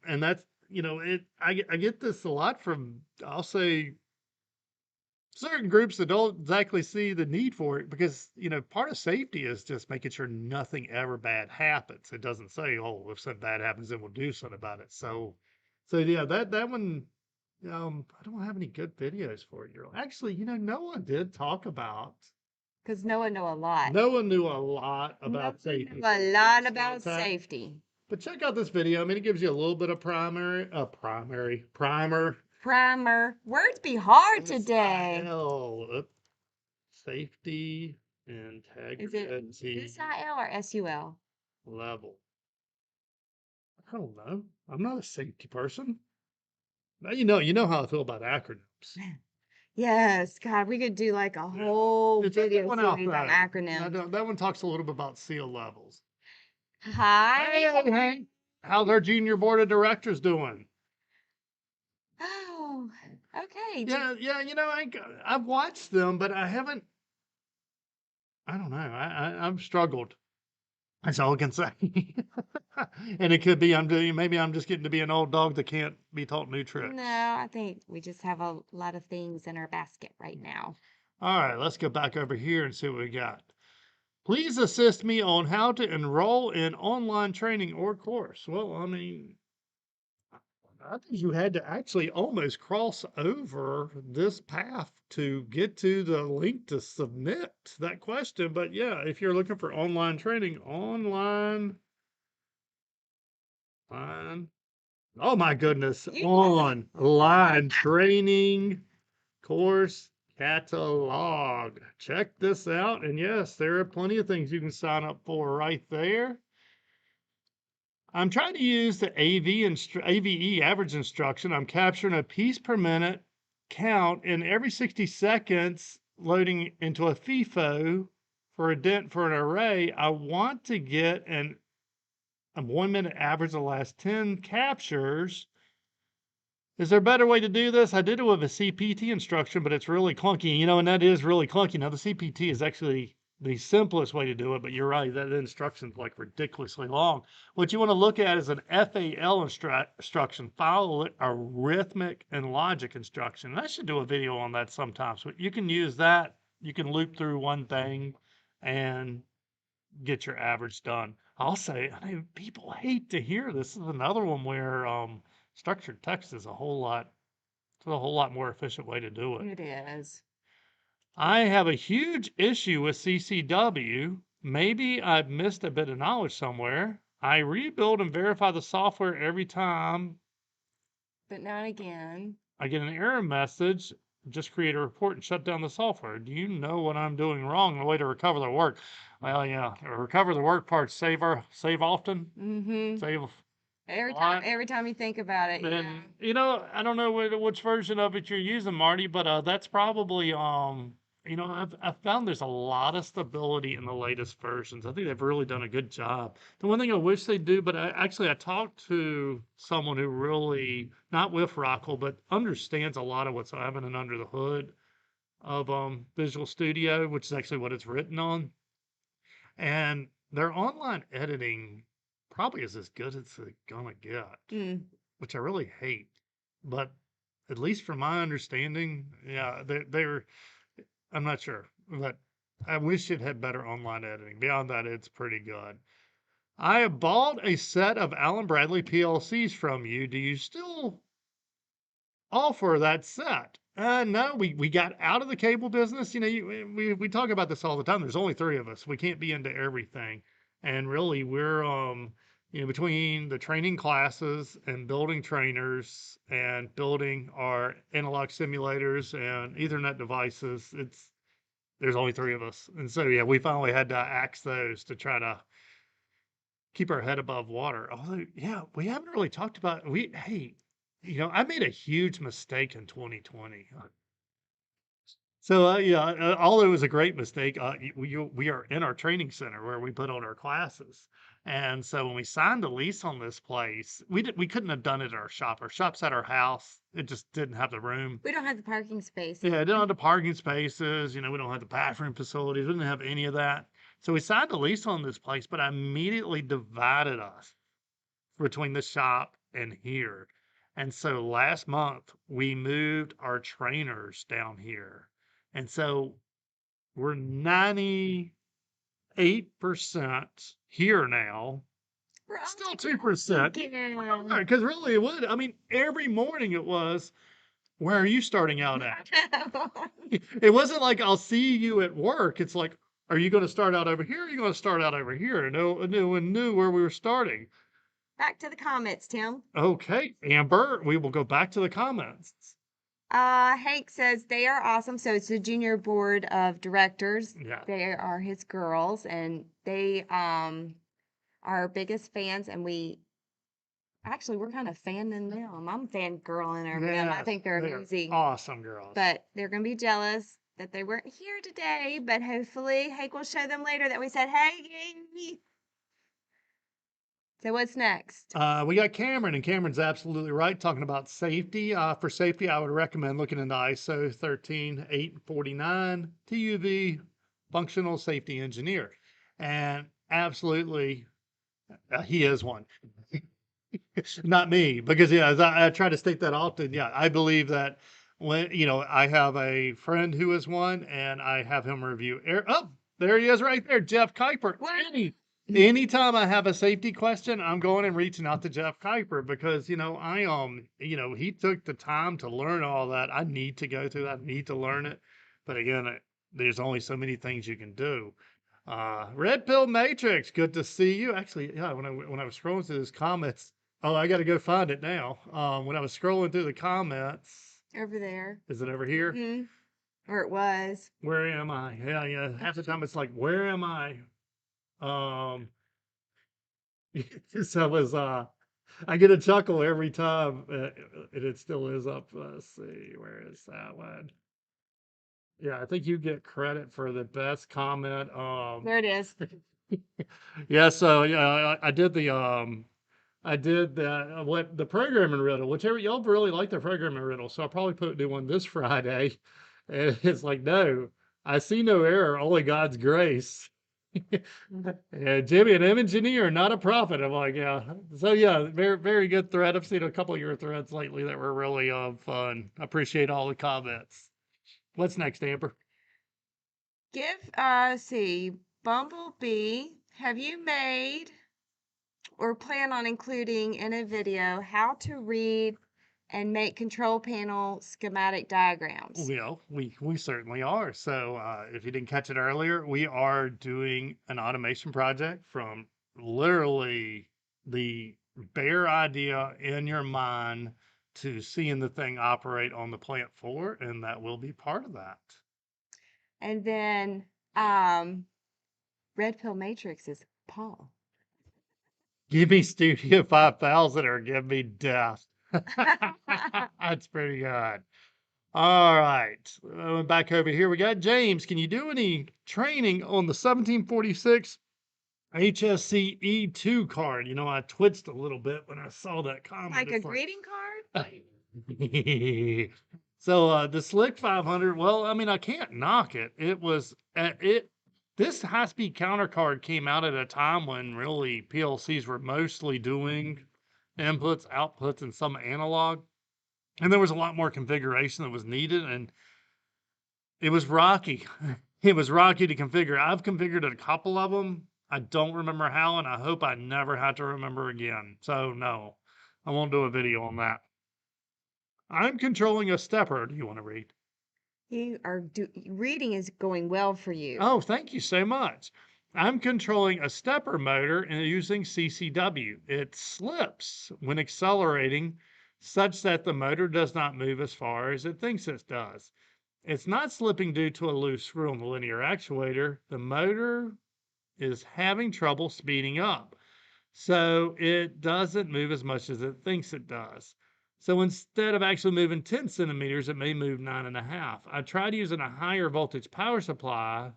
and that's, I get this a lot from, I'll say, certain groups that don't exactly see the need for it because, part of safety is just making sure nothing ever bad happens. It doesn't say, oh, if something bad happens, then we'll do something about it. So yeah, that one, I don't have any good videos for you. Actually, Noah did talk about. Because Noah knew a lot. Noah knew a lot about safety. Knew a lot about safety. But check out this video. I mean, it gives you a little bit of primer. Primer. Words be hard today. Safety Is it SIL or SUL? level. I don't know. I'm not a safety person. Now you know how I feel about acronyms. Yes, God, we could do like a Yeah. whole Check that video one out, series on though. acronyms. That one talks a little bit about seal levels. Hi. Hey, how's our junior board of directors doing? Oh, okay. Yeah, I've watched them, but I haven't. I don't know. I've struggled. That's all I can say. And it could be maybe I'm just getting to be an old dog that can't be taught new tricks. No, I think we just have a lot of things in our basket right now. All right, let's go back over here and see what we got. Please assist me on how to enroll in online training or course. Well, I mean, I think you had to actually almost cross over this path to get to the link to submit that question. But yeah, if you're looking for online training, online, oh my goodness, online training course catalog. Check this out. And yes, there are plenty of things you can sign up for right there. I'm trying to use the AVE average instruction. I'm capturing a piece per minute count and every 60 seconds loading into a FIFO for an array. I want to get a 1 minute average of the last 10 captures. Is there a better way to do this? I did it with a CPT instruction, but it's really clunky, and that is really clunky. Now, the CPT is actually the simplest way to do it, but you're right, that instruction's like ridiculously long. What you want to look at is an FAL instruction, file arithmetic and logic instruction. And I should do a video on that sometime. So you can use that. You can loop through one thing and get your average done. I'll say, I mean, people hate to hear this. This is another one where structured text is it's a whole lot more efficient way to do it. It is. I have a huge issue with CCW. Maybe I've missed a bit of knowledge somewhere. I rebuild and verify the software every time But not again. I get an error message. Just create a report and shut down the software. Do you know what I'm doing wrong? The way to recover the work. Well, yeah, recover the work part. Save often. Mm-hmm. Save Every time you think about it, yeah. And I don't know which version of it you're using, Marty, but that's probably I've found there's a lot of stability in the latest versions. I think they've really done a good job. The one thing I wish they do, but I talked to someone who really not with Rockwell, but understands a lot of what's happening under the hood of Visual Studio, which is actually what it's written on. And their online editing probably is as good as it's gonna get, which I really hate. But at least from my understanding, yeah, they're I'm not sure, but I wish it had better online editing. Beyond that, it's pretty good. I have bought a set of Allen Bradley PLCs from you. Do you still offer that set? No, we got out of the cable business. We talk about this all the time. There's only three of us. We can't be into everything. And really, we're, between the training classes and building trainers and building our analog simulators and Ethernet devices, there's only three of us. And so, yeah, we finally had to axe those to try to keep our head above water. Although, yeah, we haven't really talked about, I made a huge mistake in 2020. So, although it was a great mistake, we are in our training center where we put on our classes. And so when we signed the lease on this place, we couldn't have done it at our shop. Our shop's at our house. It just didn't have the room. We don't have the parking space. Yeah, it didn't have the parking spaces. We don't have the bathroom facilities. We didn't have any of that. So we signed the lease on this place, but I immediately divided us between the shop and here. And so last month we moved our trainers down here. And so we're 98% here now. We're Still 2%. Because really it would. I mean, every morning it was, where are you starting out at? It wasn't like I'll see you at work. It's like, are you going to start out over here? Or are you going to start out over here? And no one knew where we were starting. Back to the comments, Tim. Okay, Amber, we will go back to the comments. Hank says they are awesome. So it's the junior board of directors. Yeah. They are his girls, and they are our biggest fans, and we Actually, we're kind of fanning them. I'm fangirling over them. I Yes, think they're they are amazing, awesome girls. but they're going to be jealous that they weren't here today. But hopefully, Hank will show them later that we said, hey. So what's next? We got Cameron, and Cameron's absolutely right talking about safety. For safety, I would recommend looking into ISO 13849 TUV Functional Safety Engineer. And absolutely, he is one. Not me, because yeah, as I try to state that often. Yeah, I believe that when, I have a friend who is one, and I have him review. Oh, there he is right there, Jeff Kuiper. What? Anytime I have a safety question, I'm going and reaching out to Jeff Kuiper because, he took the time to learn all that. I need to go through that, I need to learn it. But again, there's only so many things you can do. Red Pill Matrix, good to see you. Actually, yeah, when I was scrolling through his comments, oh, I got to go find it now. When I was scrolling through the comments, Over there. is it over here? Mm-hmm. Or it was. Where am I? Yeah. Half the time it's like, where am I? So it was, I get a chuckle every time, and it still is up. Let's see, where is that one? Yeah, I think you get credit for the best comment. There it is. Yeah, so yeah, I did what the programming riddle, whichever y'all really like the programming riddle, so I'll probably do one this Friday. And it's like, no, I see no error, only God's grace. And Jimmy, an engineer, not a prophet. I'm like, yeah. So yeah, very, very good thread. I've seen a couple of your threads lately that were really fun. I appreciate all the comments. What's next, Amber? See, Bumblebee, have you made or plan on including in a video how to read and make control panel schematic diagrams? Well, we certainly are. So if you didn't catch it earlier, we are doing an automation project from literally the bare idea in your mind to seeing the thing operate on the plant floor, and that will be part of that. And then Red Pill Matrix is Paul. Give me Studio 5000 or give me death. That's pretty good. All right. Back over here, we got James. Can you do any training on the 1746 HSC E2 card? I twitched a little bit when I saw that comment. Like a greeting card? So the Slick 500, well, I mean, I can't knock it. This high-speed counter card came out at a time when really PLCs were mostly doing inputs, outputs, and some analog. And there was a lot more configuration that was needed, and it was rocky. It was rocky to configure. I've configured a couple of them. I don't remember how, and I hope I never have to remember again. So no, I won't do a video on that. I'm controlling a stepper. Do you want to read? Reading is going well for you. Oh, thank you so much. I'm controlling a stepper motor and using CCW. It slips when accelerating such that the motor does not move as far as it thinks it does. It's not slipping due to a loose screw on the linear actuator. The motor is having trouble speeding up, so it doesn't move as much as it thinks it does. So instead of actually moving 10 centimeters, it may move 9.5. I tried using a higher voltage power supply.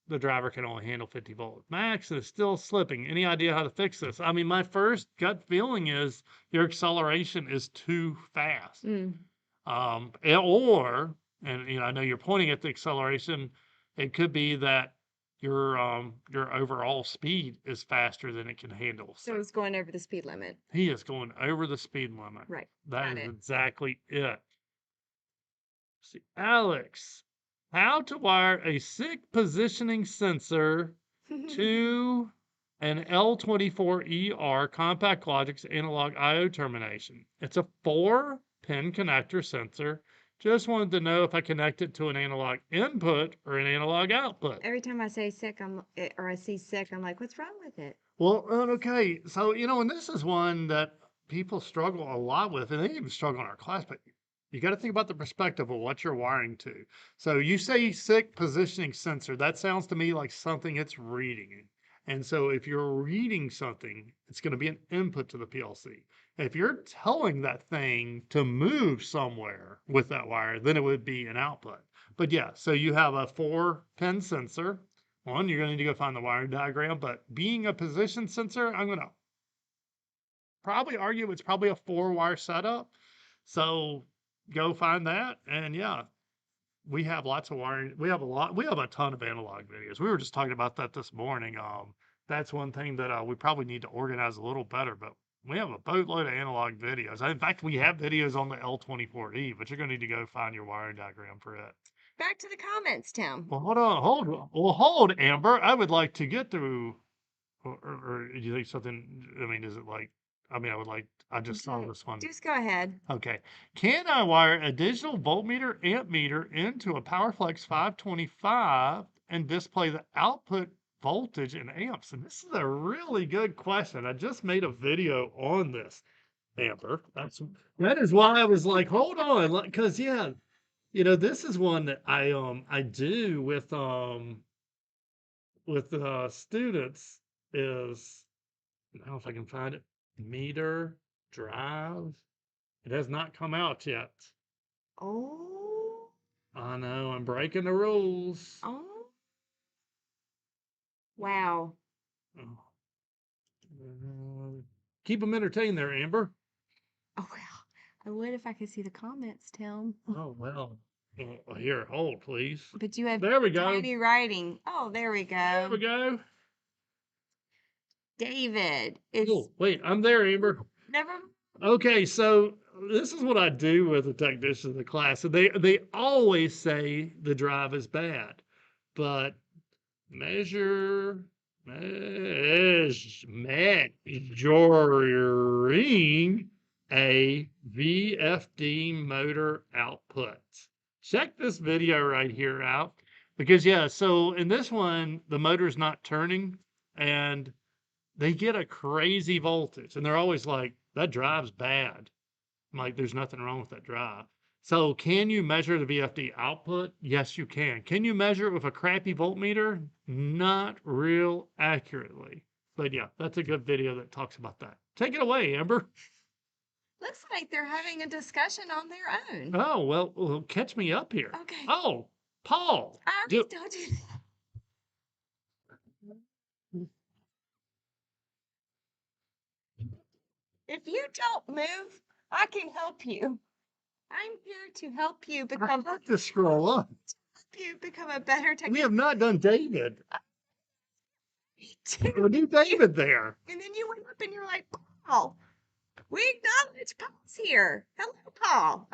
The driver can only handle 50 volt max and it's still slipping. Any idea how to fix this? I mean, my first gut feeling is your acceleration is too fast. Mm. I know you're pointing at the acceleration. It could be that your overall speed is faster than it can handle. So it's going over the speed limit. He is going over the speed limit. Right. That is exactly it. See, Alex, how to wire a SICK positioning sensor to an L24ER Compact Logix analog I/O termination. It's a 4-pin connector sensor. Just wanted to know if I connect it to an analog input or an analog output. Every time I say sick, I see sick, I'm like, what's wrong with it? Well, okay. So, and this is one that people struggle a lot with, and they even struggle in our class, but you got to think about the perspective of what you're wiring to. So you say SICK positioning sensor, that sounds to me like something it's reading. And so if you're reading something, it's going to be an input to the PLC. If you're telling that thing to move somewhere with that wire, then it would be an output. But yeah, so you have a 4-pin sensor. One, you're going to need to go find the wiring diagram, but being a position sensor, I'm going to probably argue it's probably a 4-wire setup. So go find that. And yeah, we have lots of wiring. We have a ton of analog videos. We were just talking about that this morning. That's one thing that we probably need to organize a little better, but we have a boatload of analog videos. In fact, we have videos on the L24E, but you're going to need to go find your wiring diagram for it. Back to the comments, Tim. Well, hold, Amber. I would like to get through, or do you think something? I mean, is it like? I mean, I just saw this one. Just go ahead. Okay. Can I wire a digital voltmeter, amp meter into a PowerFlex 525 and display the output voltage in amps? And this is a really good question. I just made a video on this, Amber. That is why I was like, hold on, because yeah, this is one that I do with students is, I don't know if I can find it, meter drive. It has not come out yet. Oh. I know, I'm breaking the rules. Oh. Wow. Oh. Keep them entertained there, Amber. Oh, well, I would if I could see the comments, Tim. Oh, well. Here, hold, please. But you have There we go. tiny writing. Oh, there we go. There we go. David. It's Oh, wait, I'm there, Amber. never. Okay, so this is what I do with the technicians in the class. And they always say the drive is bad, but measuring a VFD motor output. Check this video right here out because yeah, so in this one, the motor's not turning and they get a crazy voltage and they're always like, that drive's bad. I'm like, there's nothing wrong with that drive. So can you measure the VFD output? Yes, you can. Can you measure it with a crappy voltmeter? Not real accurately. But yeah, that's a good video that talks about that. Take it away, Amber. Looks like they're having a discussion on their own. Oh, well, catch me up here. Okay. Oh, Paul. I already told you that. If you don't move, I can help you. I'm here to help you I become have to scroll up. a better We technician. have not done David. Me too. We do David there. And then you went up and you're like, Paul, we acknowledge Paul's here. Hello, Paul.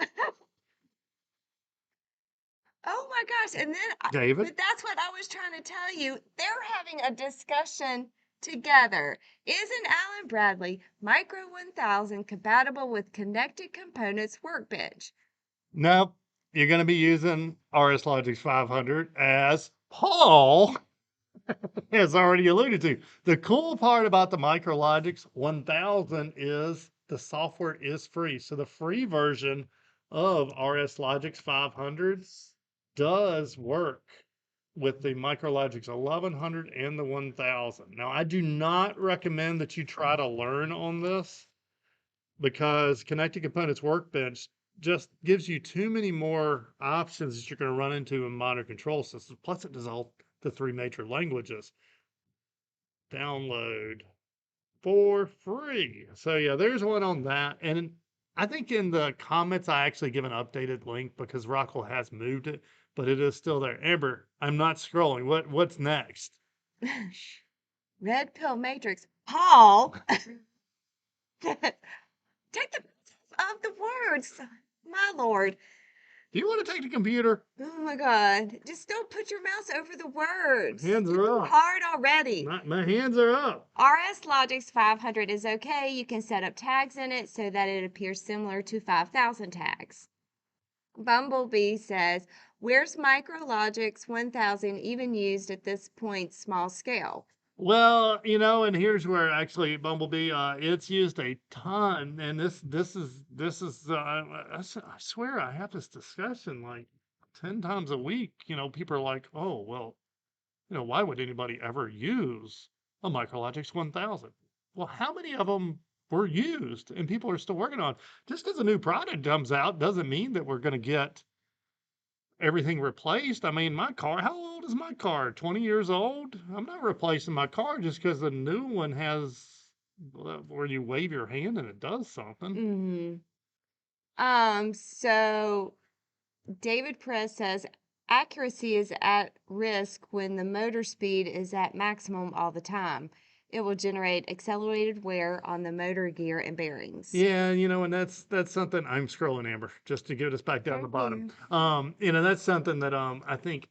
Oh my gosh. And then, David. but that's what I was trying to tell you. They're having a discussion together. Isn't Alan Bradley Micro 1000 compatible with Connected Components Workbench? Nope. You're going to be using RS Logix 500 as Paul has already alluded to. The cool part about the MicroLogix 1000 is the software is free. So the free version of RS Logix 500 does work with the MicroLogix 1100 and the 1000. Now, I do not recommend that you try to learn on this because Connected Components Workbench just gives you too many more options that you're going to run into in modern control systems. Plus, it does all the 3 major languages. Download for free. So yeah, there's one on that. And I think in the comments, I actually give an updated link because Rockwell has moved it, but it is still there. Amber, I'm not scrolling. What's next? Red Pill Matrix. Paul, take the of the words, my lord. Do you want to take the computer? Oh my God. Just don't put your mouse over the words. Hands are up. Hard already. My hands are up. RS Logix 500 is okay. You can set up tags in it so that it appears similar to 5000 tags. Bumblebee says, where's MicroLogix 1000 even used at this point, small scale? Well, and here's where actually Bumblebee, it's used a ton, and this is I swear I have this discussion like 10 times a week. People are like, oh well, why would anybody ever use a MicroLogix 1000? Well, how many of them were used and people are still working on. Just because a new product comes out doesn't mean that we're going to get everything replaced. I mean, my car, how old is my car? 20 years old? I'm not replacing my car just because the new one has where you wave your hand and it does something. So David Press says accuracy is at risk when the motor speed is at maximum all the time. It will generate accelerated wear on the motor gear and bearings. Yeah, and that's something I'm scrolling, Amber, just to get us back down the bottom. That's something that I think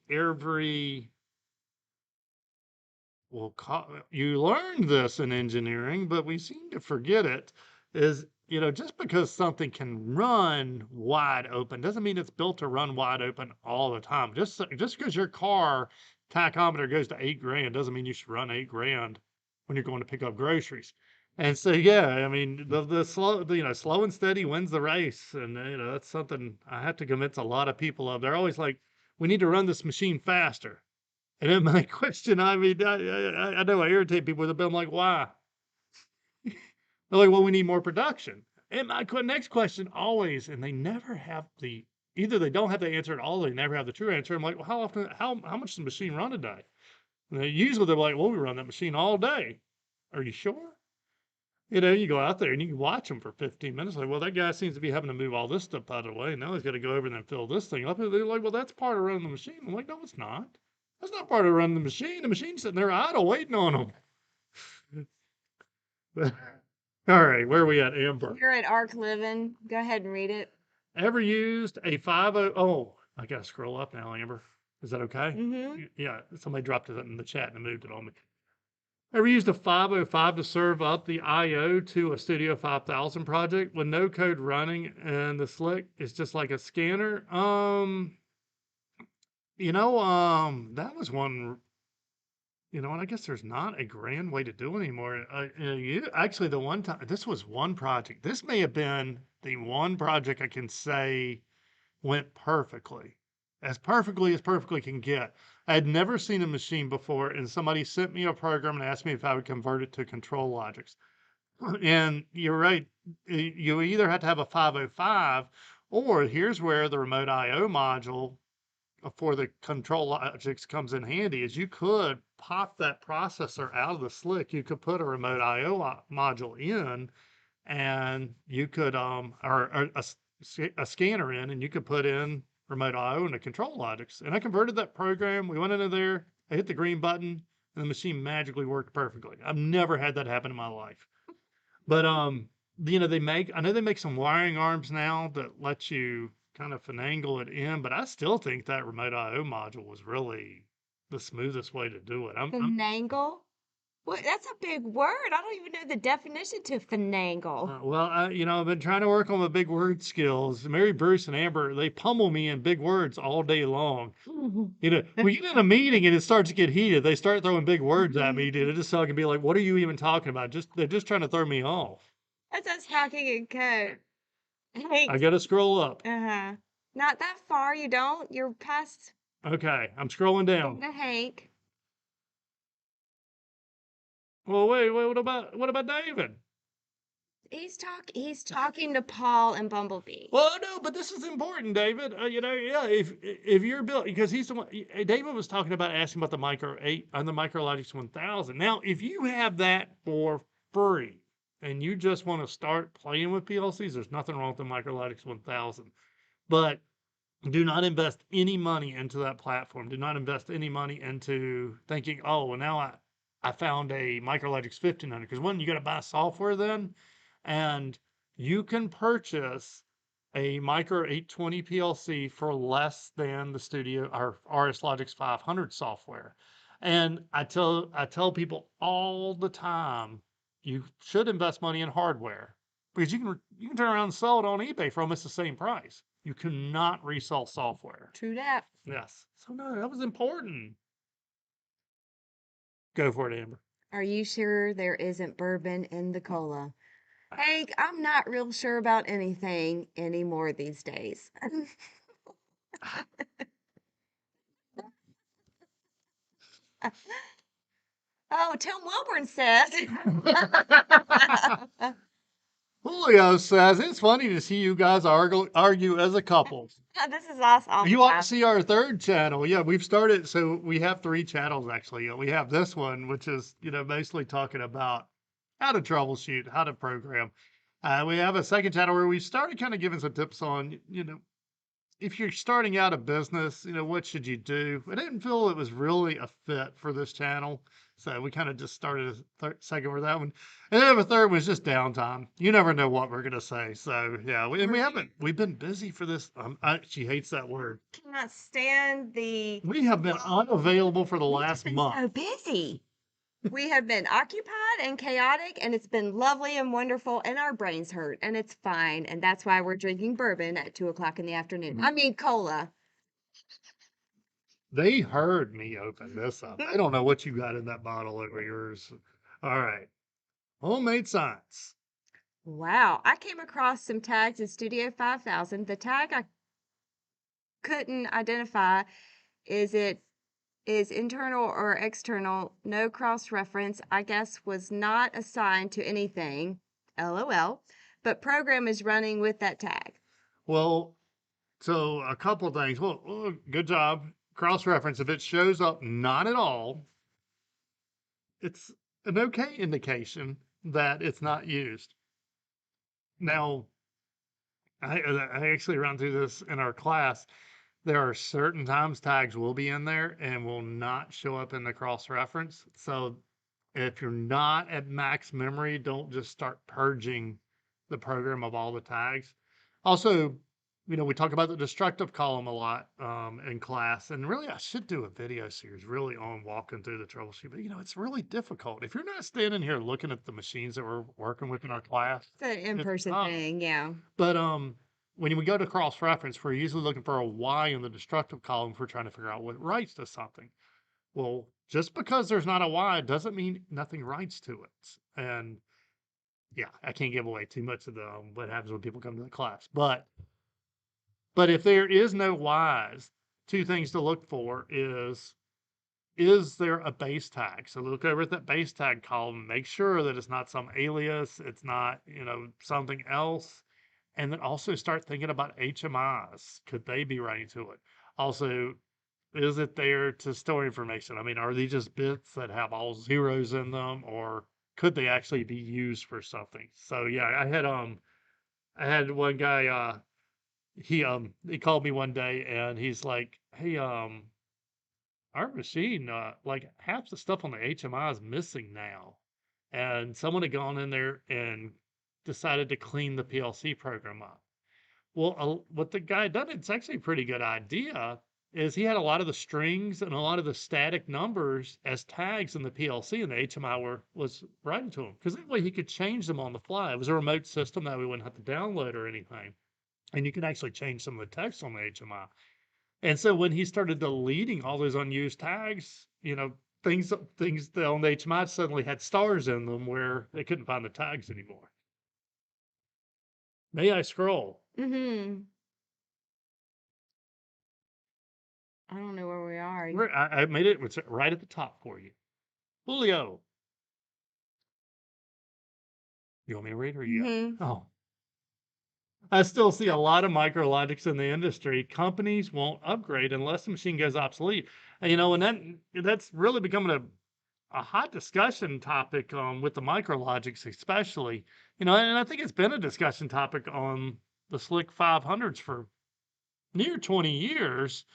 you learned this in engineering, but we seem to forget it, is, just because something can run wide open doesn't mean it's built to run wide open all the time. Just because your car tachometer goes to 8 grand doesn't mean you should run 8 grand when you're going to pick up groceries. And so, yeah, I mean, the slow, slow and steady wins the race. And, that's something I have to convince a lot of people of. They're always like, we need to run this machine faster. And then my question, I mean, I know I irritate people with it, but I'm like, why? They're like, well, we need more production. And my next question always, and they never have either they don't have the answer at all, or they never have the true answer. I'm like, well, how much does the machine run a day? And usually they're like, well, we run that machine all day. Are you sure? You go out there and you can watch them for 15 minutes. Like, well, that guy seems to be having to move all this stuff out of the way. Now he's got to go over there and fill this thing up. And they're like, well, that's part of running the machine. I'm like, no, it's not. That's not part of running the machine. The machine's sitting there idle waiting on them. All right, where are we at, Amber? You're at Arc Living. Go ahead and read it. Ever used a 50? Oh, I got to scroll up now, Amber. Is that okay? Yeah, somebody dropped it in the chat and moved it on me. Ever used a 505 to serve up the I/O to a Studio 5000 project with no code running and the slick is just like a scanner? That was one. And I guess there's not a grand way to do it anymore. Actually, the one time, this was one project. This may have been the one project I can say went perfectly as perfectly can get. I had never seen a machine before, and somebody sent me a program and asked me if I would convert it to control logics. And you're right, you either have to have a 505, or here's where the remote IO module for the control logics comes in handy, is you could pop that processor out of the slick. You could put a remote IO module in, and you could or a scanner in, and you could put in remote IO and the control logics. And I converted that program. We went into there, I hit the green button, and the machine magically worked perfectly. I've never had that happen in my life. But I know they make some wiring arms now that let you kind of finagle it in, but I still think that remote IO module was really the smoothest way to do it. Finagle? What? That's a big word. I don't even know the definition to finagle. I've been trying to work on my big word skills. Mary Bruce and Amber, they pummel me in big words all day long. We get in a meeting and it starts to get heated. They start throwing big words at me, dude. It just so I can be like, what are you even talking about? They're just trying to throw me off. That's us talking in code. Hank. I gotta scroll up. Not that far, you don't. You're past. Okay, I'm scrolling down. The Hank. Well, wait, what about David? He's talking to Paul and Bumblebee. Well, no, but this is important, David. If you're built, because he's the one. David was talking about asking about the Micro 8 on the MicroLogix 1000. Now, if you have that for free and you just want to start playing with PLCs, there's nothing wrong with the MicroLogix 1000. But do not invest any money into that platform. Do not invest any money into thinking, oh, well, now I found a MicroLogix 1500. Because one, you got to buy software then, and you can purchase a Micro 820 PLC for less than the Studio or RS Logix 500 software. And I tell people all the time, you should invest money in hardware because you can turn around and sell it on eBay for almost the same price. You cannot resell software. True that. Yes. So no, that was important. Go for it, Amber. Are you sure there isn't bourbon in the cola? Hank, I'm not real sure about anything anymore these days. Oh, Tim Wilborne says. Julio says it's funny to see you guys argue as a couple. This is us all the You ought to time. see our third channel. Yeah, we've started. So we have three channels actually. We have this one, which is, mostly talking about how to troubleshoot, how to program. We have a second channel where we started kind of giving some tips on, if you're starting out a business, what should you do? I didn't feel it was really a fit for this channel. So we kind of just started a second for that one. And then a third was just downtime. You never know what we're going to say. So yeah, we've been busy for this. She hates that word. Cannot stand the. We have been unavailable for the We've last been month. so busy. We have been occupied and chaotic, and it's been lovely and wonderful, and our brains hurt, and it's fine. And that's why we're drinking bourbon at 2 o'clock in the afternoon. I mean, cola. They heard me open this up. I don't know what you got in that bottle over yours. All right. Homemade science. Wow. I came across some tags in Studio 5000. The tag I couldn't identify is internal or external, no cross reference, I guess was not assigned to anything, LOL, but program is running with that tag. Well, so a couple things. Well, good job. Cross reference. If it shows up not at all, it's an okay indication that it's not used. Now, I actually ran through this in our class. There are certain times tags will be in there and will not show up in the cross reference. So if you're not at max memory, don't just start purging the program of all the tags. Also, we talk about the destructive column a lot in class, and really I should do a video series really on walking through the troubleshoot, but it's really difficult. If you're not standing here looking at the machines that we're working with in our class, It's an in-person tough. thing, yeah. But when we go to cross reference, we're usually looking for a Y in the destructive column if we're trying to figure out what writes to something. Well, just because there's not a Y doesn't mean nothing writes to it. And yeah, I can't give away too much of the what happens when people come to the class. But if there is no Y's, two things to look for is there a base tag? So look over at that base tag column, make sure that it's not some alias, it's not, something else. And then also start thinking about HMIs. Could they be writing to it? Also, is it there to store information? I mean, are these just bits that have all zeros in them, or could they actually be used for something? So yeah, I had one guy, he called me one day and he's like, "Hey, our machine, like half the stuff on the HMI is missing now." And someone had gone in there and decided to clean the PLC program up. Well, what the guy done, it's actually a pretty good idea, is he had a lot of the strings and a lot of the static numbers as tags in the PLC, and the HMI was writing to him because that way he could change them on the fly. It was a remote system that we wouldn't have to download or anything, and you can actually change some of the text on the HMI. And so when he started deleting all those unused tags, things that on the HMI suddenly had stars in them where they couldn't find the tags anymore. May I scroll? Mm-hmm. I don't know where we are. I made it. It's right at the top for you. Julio. You want me to read or you? Mm-hmm. Oh. I still see a lot of micrologics in the industry. Companies won't upgrade unless the machine goes obsolete. And that's really becoming a hot discussion topic with the micrologics, especially. And I think it's been a discussion topic on the Slick 500s for near 20 years.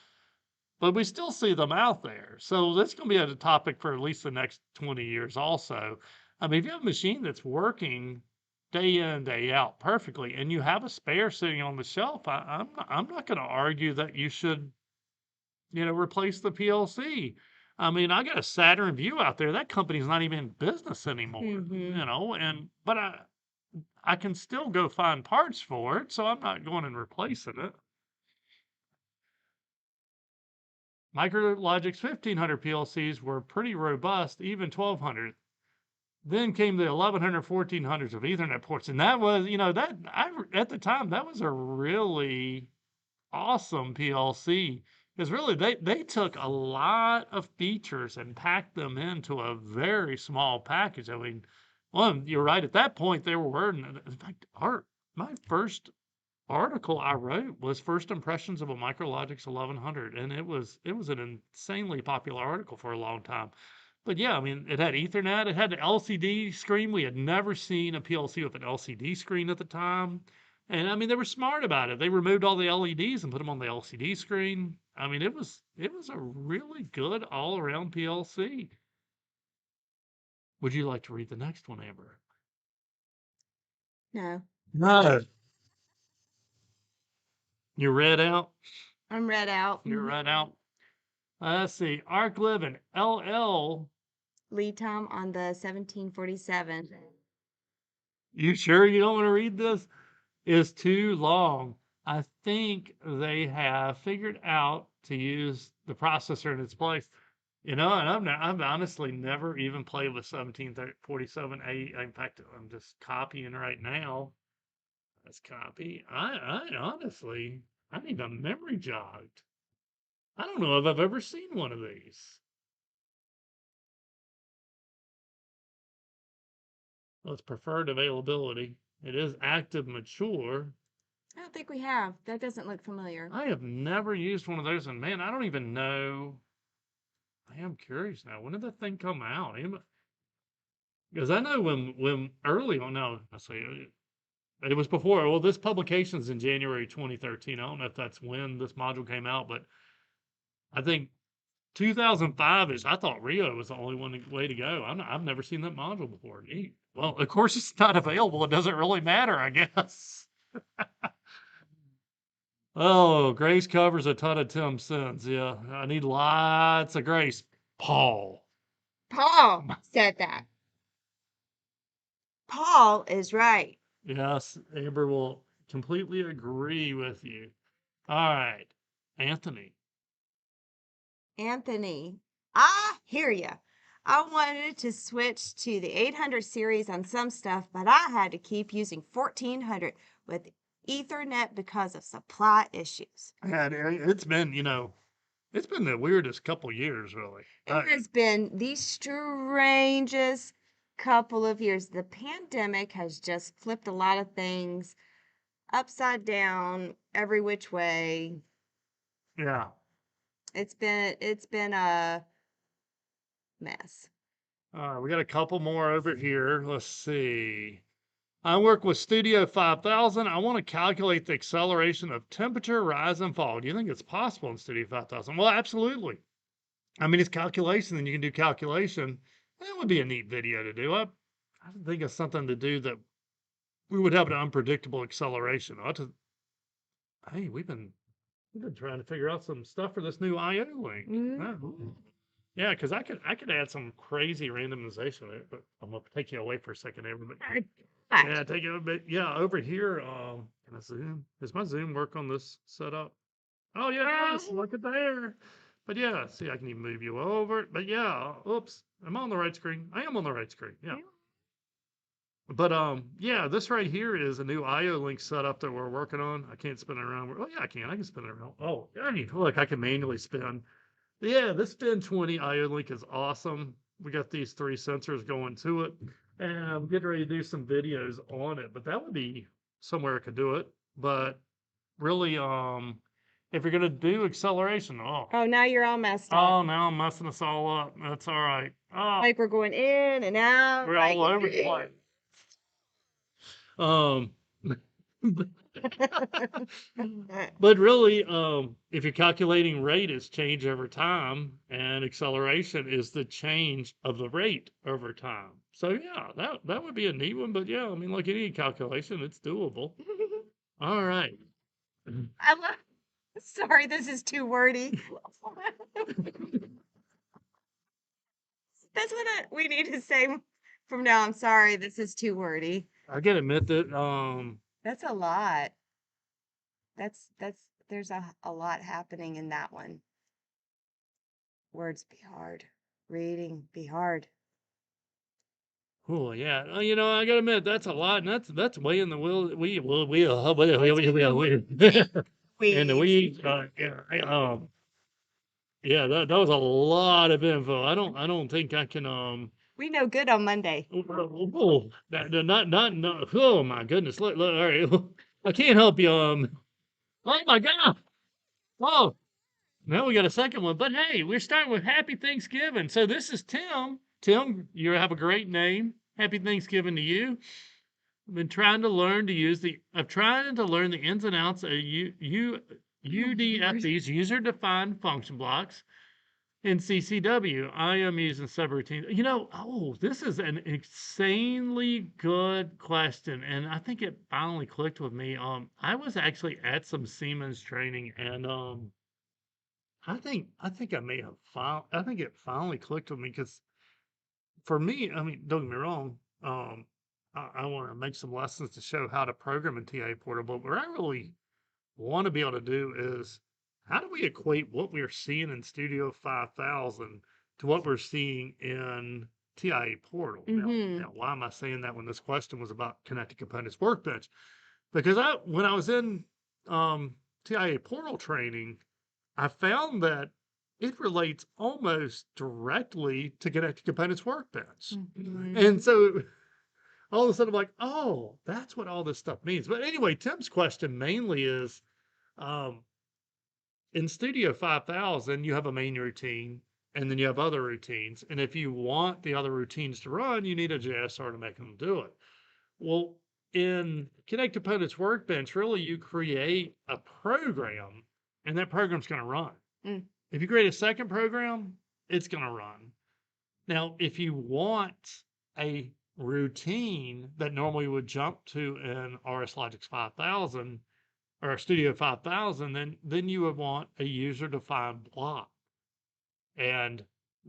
But we still see them out there. So that's going to be a topic for at least the next 20 years also. I mean, if you have a machine that's working day in, day out perfectly, and you have a spare sitting on the shelf, I'm not going to argue that you should, replace the PLC. I mean, I got a Saturn View out there. That company's not even in business anymore, but I can still go find parts for it, so I'm not going and replacing it. Micrologic's 1500 PLCs were pretty robust, even 1200. Then came the 1100, 1400s of Ethernet ports. And that was, at the time, that was a really awesome PLC. Because really, they took a lot of features and packed them into a very small package. I mean, Well, you're right. At that point, they were wording. In fact, my first article I wrote was First Impressions of a Micrologix 1100, and it was an insanely popular article for a long time. But yeah, I mean, it had Ethernet, it had an LCD screen. We had never seen a PLC with an LCD screen at the time. And I mean, they were smart about it. They removed all the LEDs and put them on the LCD screen. I mean, it was a really good all-around PLC. Would you like to read the next one, Amber? No, No. You read out? I'm read out. You're read out. Let's see. Arc Living LL. Lead time on the 1747. You sure you don't want to read this? Is too long. I think they have figured out to use the processor in its place. And I've honestly never even played with 1747A. In fact, I'm just copying right now. Let's copy. I honestly, I need a memory jogged. I don't know if I've ever seen one of these. Well, it's preferred availability. It is active mature. I don't think we have. That doesn't look familiar. I have never used one of those, and man, I don't even know. I am curious now. When did that thing come out? Because I know when early on, no, I say it was before. Well, this publication's in January 2013. I don't know if that's when this module came out, but I think 2005 is. I thought Rio was the only way to go. I've never seen that module before. Neat. Well, of course, it's not available. It doesn't really matter, I guess. Oh, Grace covers a ton of Tim's sins. Yeah, I need lots of Grace. Paul. Paul said that. Paul is right. Yes, Amber will completely agree with you. All right, Anthony. Anthony, I hear ya. I wanted to switch to the 800 series on some stuff, but I had to keep using 1400 with Ethernet because of supply issues. And it's been, it's been the weirdest couple years, really. It has been the strangest couple of years. The pandemic has just flipped a lot of things upside down, every which way. Yeah. It's been a mess. We got a couple more over here. Let's see. I work with Studio 5000. I want to calculate the acceleration of temperature rise and fall. Do you think it's possible in Studio 5000? Well, absolutely. I mean, it's calculation, and you can do calculation. That would be a neat video to do. I think it's something to do that we would have an unpredictable acceleration. Hey, we've been trying to figure out some stuff for this new IO link. Yeah, because I could add some crazy randomization there, but I'm gonna take you away for a second, everybody. Yeah, take it a bit. Yeah, over here. Can I zoom? Does my zoom work on this setup? Oh yes, look at there. But yeah, see, I can even move you over. But yeah, oops, am I on the right screen? I am on the right screen. Yeah. But yeah, this right here is a new IO link setup that we're working on. I can't spin it around. Oh yeah, I can. I can spin it around. Oh, hey, look, I can manually spin. Yeah, this Spin 20 IO link is awesome. We got these 3 sensors going to it, and I'm getting ready to do some videos on it. But that would be somewhere I could do it. But really, if you're gonna do acceleration, Oh, now you're all messed up. oh, now I'm messing us all up. That's all right. Oh, Like we're going in and out. we're all over the place. But really, if you're calculating rate is change over time, and acceleration is the change of the rate over time. So yeah, that would be a neat one. But yeah, I mean, like any calculation, it's doable. All right. I love. Sorry, this is too wordy. That's what we need to say from now. I'm sorry, this is too wordy. I gotta admit that That's a lot. There's a lot happening in that one. Words be hard. Reading be hard. oh yeah, I gotta admit that's a lot, and that's way in the will in the weeds. Yeah, that was a lot of info. I don't think I can We know good on Monday. Oh, no. Oh my goodness. Look, all right. I can't help you. Oh my God. Oh, now we got a second one. But hey, we're starting with Happy Thanksgiving. So this is Tim. Tim, you have a great name. Happy Thanksgiving to you. I've been trying to learn to use the. I'm trying to learn the ins and outs of UDFD's user-defined function blocks in CCW. I am using subroutines. This is an insanely good question, and I think it finally clicked with me. I was actually at some Siemens training, and I think I may have I think it finally clicked with me because for me, I mean, don't get me wrong. I want to make some lessons to show how to program in TIA Portal, but what I really want to be able to do is how do we equate what we're seeing in Studio 5000 to what we're seeing in TIA Portal? Now, why am I saying that when this question was about connected components workbench? Because when I was in TIA Portal training, I found that it relates almost directly to connected components workbench. And so all of a sudden I'm like, oh, that's what all this stuff means. But anyway, Tim's question mainly is um, in Studio 5000, you have a main routine and then you have other routines. And if you want the other routines to run, you need a JSR to make them do it. Well, in Connect Components Workbench, really you create a program and that program's going to run. If you create a second program, it's going to run. Now, if you want a routine that normally would jump to an RS Logix 5000 or a Studio 5000, then you would want a user-defined block. And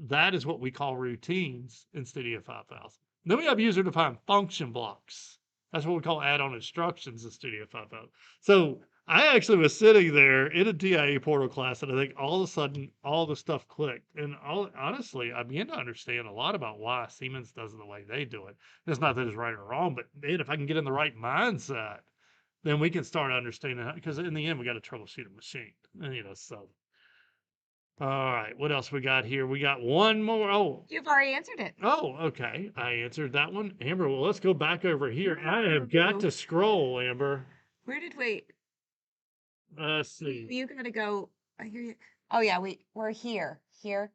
that is what we call routines in Studio 5000. Then we have user-defined function blocks. That's what we call add-on instructions in Studio 5000. So I actually was sitting there in a TIA Portal class, and I think all of a sudden, all the stuff clicked. And honestly, I began to understand a lot about why Siemens does it the way they do it. It's not that it's right or wrong, but man, if I can get in the right mindset, then we can start understanding how, because in the end, we got to troubleshoot a machine. So. All right, what else we got here? We got one more. Oh, You've already answered it. oh, okay. I answered that one. Amber, well, let's go back over here. I have got to scroll, Amber. Where did we? Let's see. You gotta go. I hear you. Oh yeah, we're here. Here.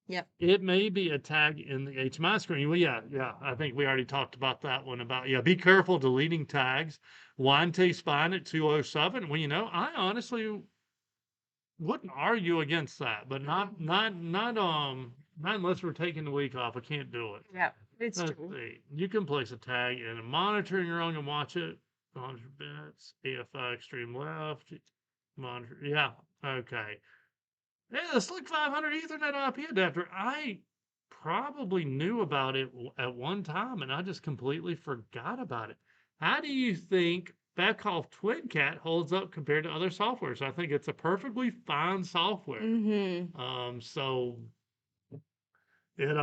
Yep. It may be a tag in the HMI screen. Well, yeah. I think we already talked about that one about, be careful deleting tags. Wine taste fine at 207. Well, I honestly wouldn't argue against that, but not unless we're taking the week off. I can't do it. Yeah, it's Let's true. see. You can place a tag in a monitor and you're on and watch it. Monitor bits, AFI extreme left, monitor. Yeah, okay. Yeah, the Slick 500 Ethernet IP adapter. I probably knew about it at one time and I just completely forgot about it. How do you think Beckhoff TwinCat holds up compared to other softwares? I think it's a perfectly fine software. So it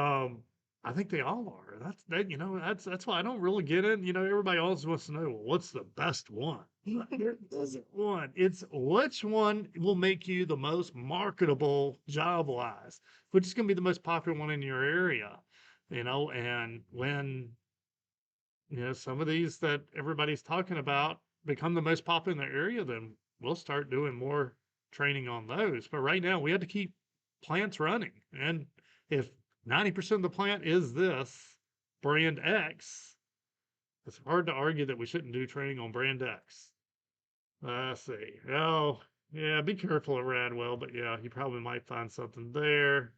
I think they all are. That's why I don't really get it. Everybody always wants to know, well, what's the best one? There isn't one. It's which one will make you the most marketable job wise, which is going to be the most popular one in your area. And when some of these that everybody's talking about become the most popular in their area, then we'll start doing more training on those. But right now we have to keep plants running. And if 90% of the plant is this brand X, it's hard to argue that we shouldn't do training on brand X. Let's see. Oh, yeah, be careful at Radwell, but yeah, you probably might find something there.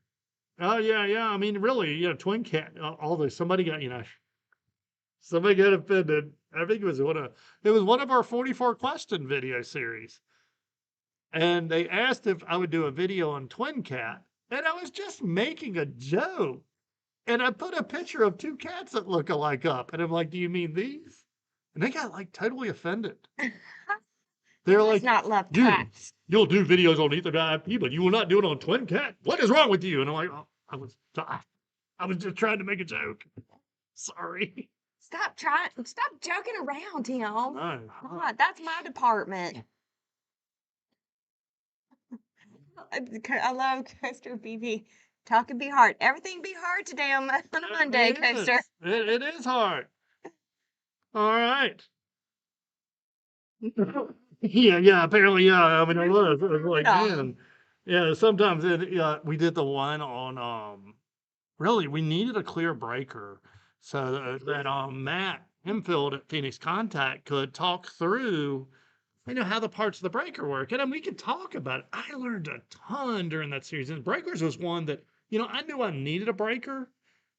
Oh, yeah. I mean, really, TwinCat, although somebody got offended. I think it was one of our 44 question video series. And they asked if I would do a video on TwinCat. And I was just making a joke. And I put a picture of two cats that look alike up. And I'm like, do you mean these? And they got totally offended. They're like, not love dude, cats. you'll do videos on Ethernet IP, but you will not do it on TwinCat. What is wrong with you? And I'm like, oh, I was just trying to make a joke. Sorry. Stop joking around, Tim. No. God, that's my department. I love Coaster BB. Talk can be hard. Everything be hard today on a Monday, It Coaster. is. It is hard. All right. Yeah, apparently, yeah. I mean, it was like, Brutal. man, yeah. Sometimes yeah, we did the one on really, we needed a clear breaker so that Matt Hemfield at Phoenix Contact could talk through, how the parts of the breaker work, and we could talk about it. I learned a ton during that series, and breakers was one that I knew I needed a breaker,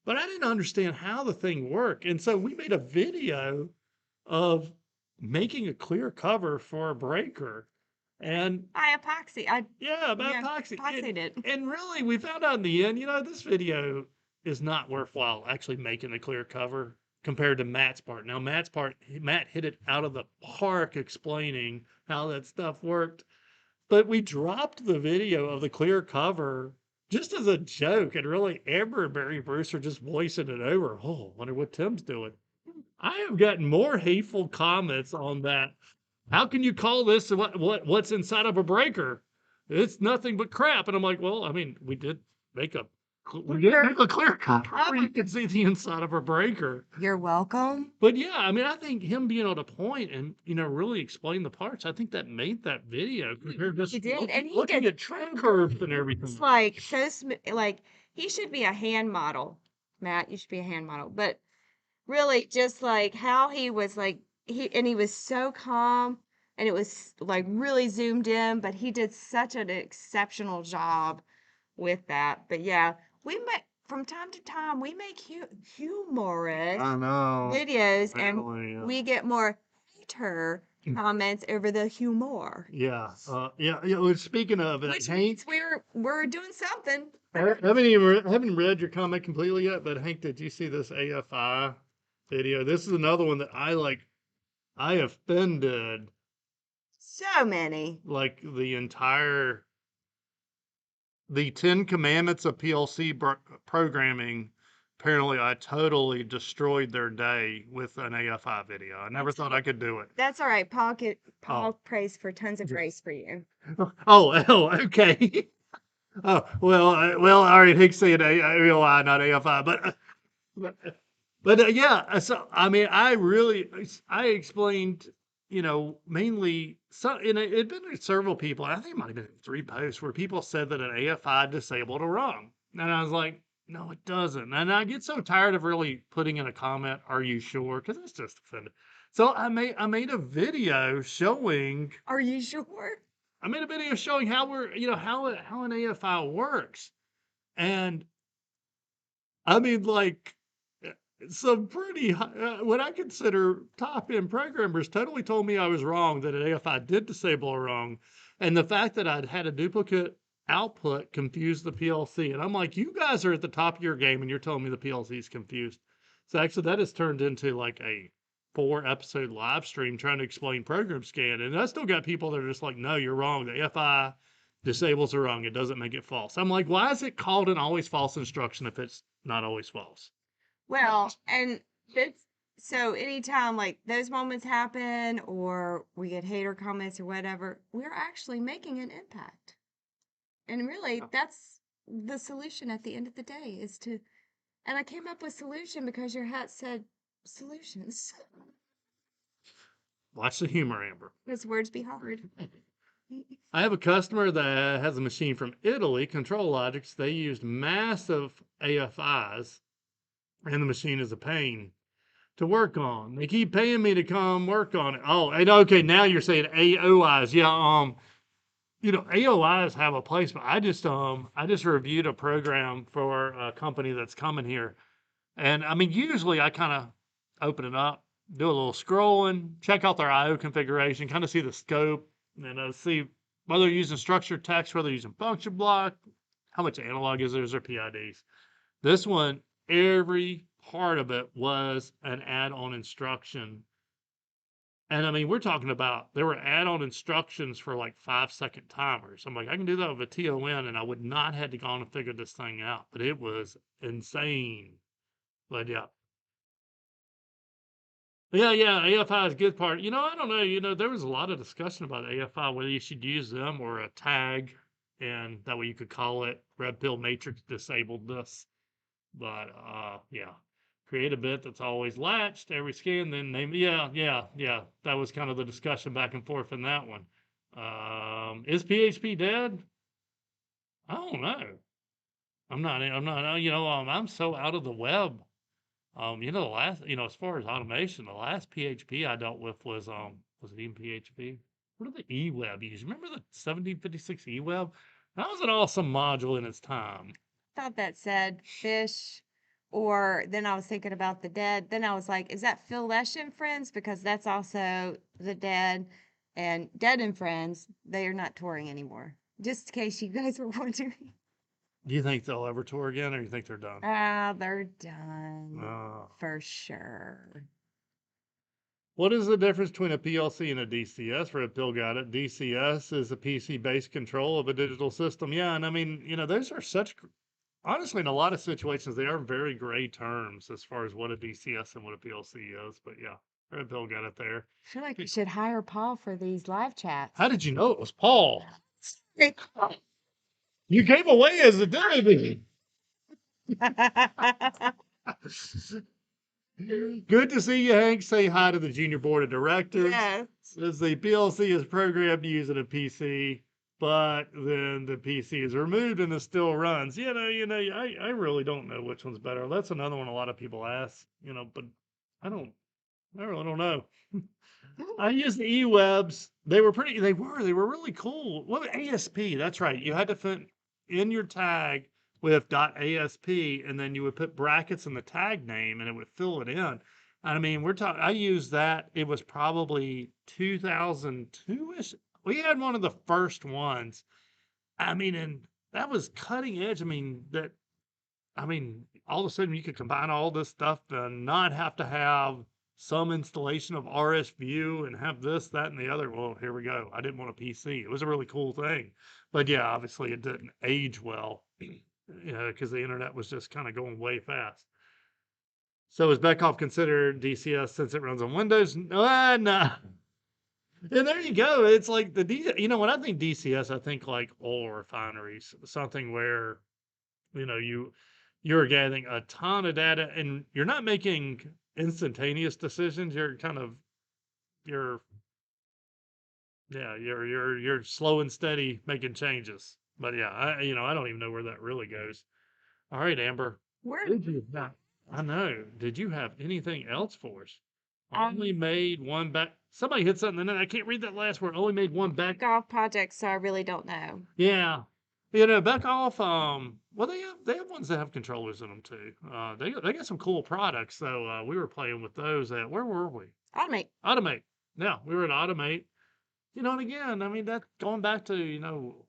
but I didn't understand how the thing worked, and so we made a video of making a clear cover for a breaker. And I epoxy. yeah, about Yeah, epoxy. epoxied it. And really, we found out in the end, this video is not worthwhile actually making the clear cover compared to Matt's part. Now, Matt hit it out of the park explaining how that stuff worked. But we dropped the video of the clear cover just as a joke. And really, Amber and Barry Bruce are just voicing it over. Oh, wonder what Tim's doing. I have gotten more hateful comments on that. How can you call this what's inside of a breaker? It's nothing but crap. And I'm like, well, I mean, make a we did make a clear cut where you can see the inside of a breaker. You're welcome. But yeah, I mean, I think him being able to point and really explain the parts, I think that made that video compared to He just did, and he looking did. at trend curves and everything. It's like so like he should be a hand model, Matt. You should be a hand model. But really, just like how he was like he was so calm, and it was like really zoomed in. But he did such an exceptional job with that. But yeah, we make from time to time we make humorous I know. videos, and Apparently, yeah. we get more hater comments over the humor. Yeah, yeah. Well, speaking of it, Which Hank, means we're doing something. I haven't read your comment completely yet, but Hank, did you see this AFI video? This is another one that I offended So many. like the 10 commandments of PLC programming. Apparently, I totally destroyed their day with an AFI video. I never thought I could do it. That's all right. Paul Oh, prays for tons of grace for you. oh, okay. Oh, well, all right. Hicks said AOI, not AFI, but yeah. So I mean, I explained, mainly it'd been several people. I think it might have been 3 posts where people said that an AFI disabled a rung, and I was like, no, it doesn't. And I get so tired of really putting in a comment, "Are you sure?" Because it's just offended. So I made a video showing. Are you sure? I made a video showing how how an AFI works, and I mean, like, some pretty what I consider top end programmers totally told me I was wrong, that an AFI did disable a wrong, and the fact that I'd had a duplicate output confused the PLC, and I'm like, you guys are at the top of your game, and you're telling me the PLC is confused. So actually, that has turned into like a 4-episode live stream trying to explain program scan. And I still got people that are just like, no, you're wrong. The FI disables are wrong. It doesn't make it false. I'm like, why is it called an always false instruction if it's not always false? Well, and so anytime like those moments happen or we get hater comments or whatever, we're actually making an impact. And really, that's the solution at the end of the day is to, and I came up with solution because your hat said solutions. Watch the humor, Amber. Because words be hard. I have a customer that has a machine from Italy, Control Logics. They used massive AFIs, and the machine is a pain to work on. They keep paying me to come work on it. Oh, and okay, now you're saying AOIs. Yeah, AOIs have a place, but I just reviewed a program for a company that's coming here. And I mean, usually I kind of open it up, do a little scrolling, check out their IO configuration, kind of see the scope, and see whether they're using structured text, whether they're using function block, how much analog is there PIDs. This one, every part of it was an add-on instruction. And I mean, we're talking about there were add-on instructions for like 5-second timers. I'm like, I can do that with a TON, and I would not have to go on and figure this thing out. But it was insane. But yeah. Yeah, AFI is a good part. I don't know. There was a lot of discussion about AFI, whether you should use them or a tag. and that way you could call it red pill matrix disabled this. But yeah, create a bit that's always latched every scan, then name. Yeah. That was kind of the discussion back and forth in that one. Is PHP dead? I don't know. I'm not. I'm so out of the web. The last, as far as automation, the last PHP I dealt with was it even PHP? What did the eWeb use? Remember the 1756 eWeb? That was an awesome module in its time. Thought that said fish, or then I was thinking about the Dead. Then I was like, is that Phil Lesh and Friends? Because that's also the Dead, and Dead and Friends, they are not touring anymore. Just in case you guys were wondering. Do you think they'll ever tour again, or you think they're done? Ah, they're done Uh, for sure. what is the difference between a PLC and a DCS? Red Pill got it. DCS is a PC-based control of a digital system. Yeah, and I mean, those are honestly, in a lot of situations, they are very gray terms as far as what a DCS and what a PLC is. But yeah, Red Pill got it there. I feel like we should hire Paul for these live chats. How did you know it was Paul? You came away as a David. Good to see you, Hank. Say hi to the junior board of directors. Yes. Says the PLC is programmed using a PC, but then the PC is removed and it still runs. I really don't know which one's better. That's another one a lot of people ask, but I really don't know. I used the eWebs. They were really cool. What ASP? That's right. You had to put in your tag with .asp, and then you would put brackets in the tag name, and it would fill it in. I mean, we're talking. I used that. It was probably 2002ish. We had one of the first ones. I mean, and that was cutting edge. I mean, all of a sudden you could combine all this stuff and not have to have some installation of RS View and have this, that, and the other. Well, here we go. I didn't want a PC. It was a really cool thing. But yeah, obviously it didn't age well, because the internet was just kind of going way fast. So is Beckhoff considered DCS since it runs on Windows? No. And there you go. It's like when I think DCS, I think like oil refineries, something where, you're gathering a ton of data and you're not making instantaneous decisions. You're you're slow and steady making changes. But yeah, I don't even know where that really goes. All right, Amber. Where Did you have, I know. Did you have anything else for us? Um, Only made one back. Somebody hit something, and then I can't read that last word. Only made one back. golf projects, so I really don't know. Yeah. Back off. Well, they have ones that have controllers in them too. They got some cool products. So we were playing with those at, where were we? Automate. Automate. Yeah, we were at Automate. And again, I mean, that going back to,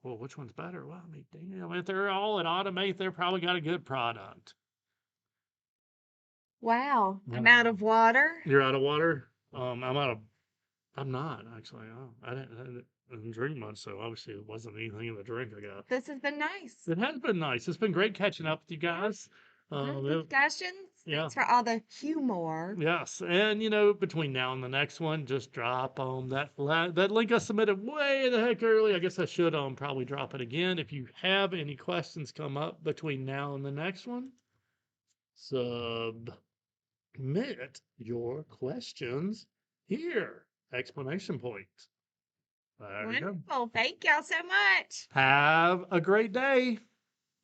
well, which one's better? Well, I mean, damn, if they're all at Automate, they're probably got a good product. Wow. Yeah. I'm out of water. You're out of water? I'm not actually. I didn't drink much, so obviously it wasn't anything in the drink I got. This has been nice. It has been nice. It's been great catching up with you guys. Good discussions. Yeah. Thanks for all the humor. Yes, and between now and the next one, just drop that link I submitted way the heck early. I guess I should probably drop it again. If you have any questions come up between now and the next one, submit your questions here. Explanation point. There we go. Wonderful. Thank y'all so much. Have a great day.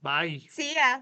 Bye. See ya.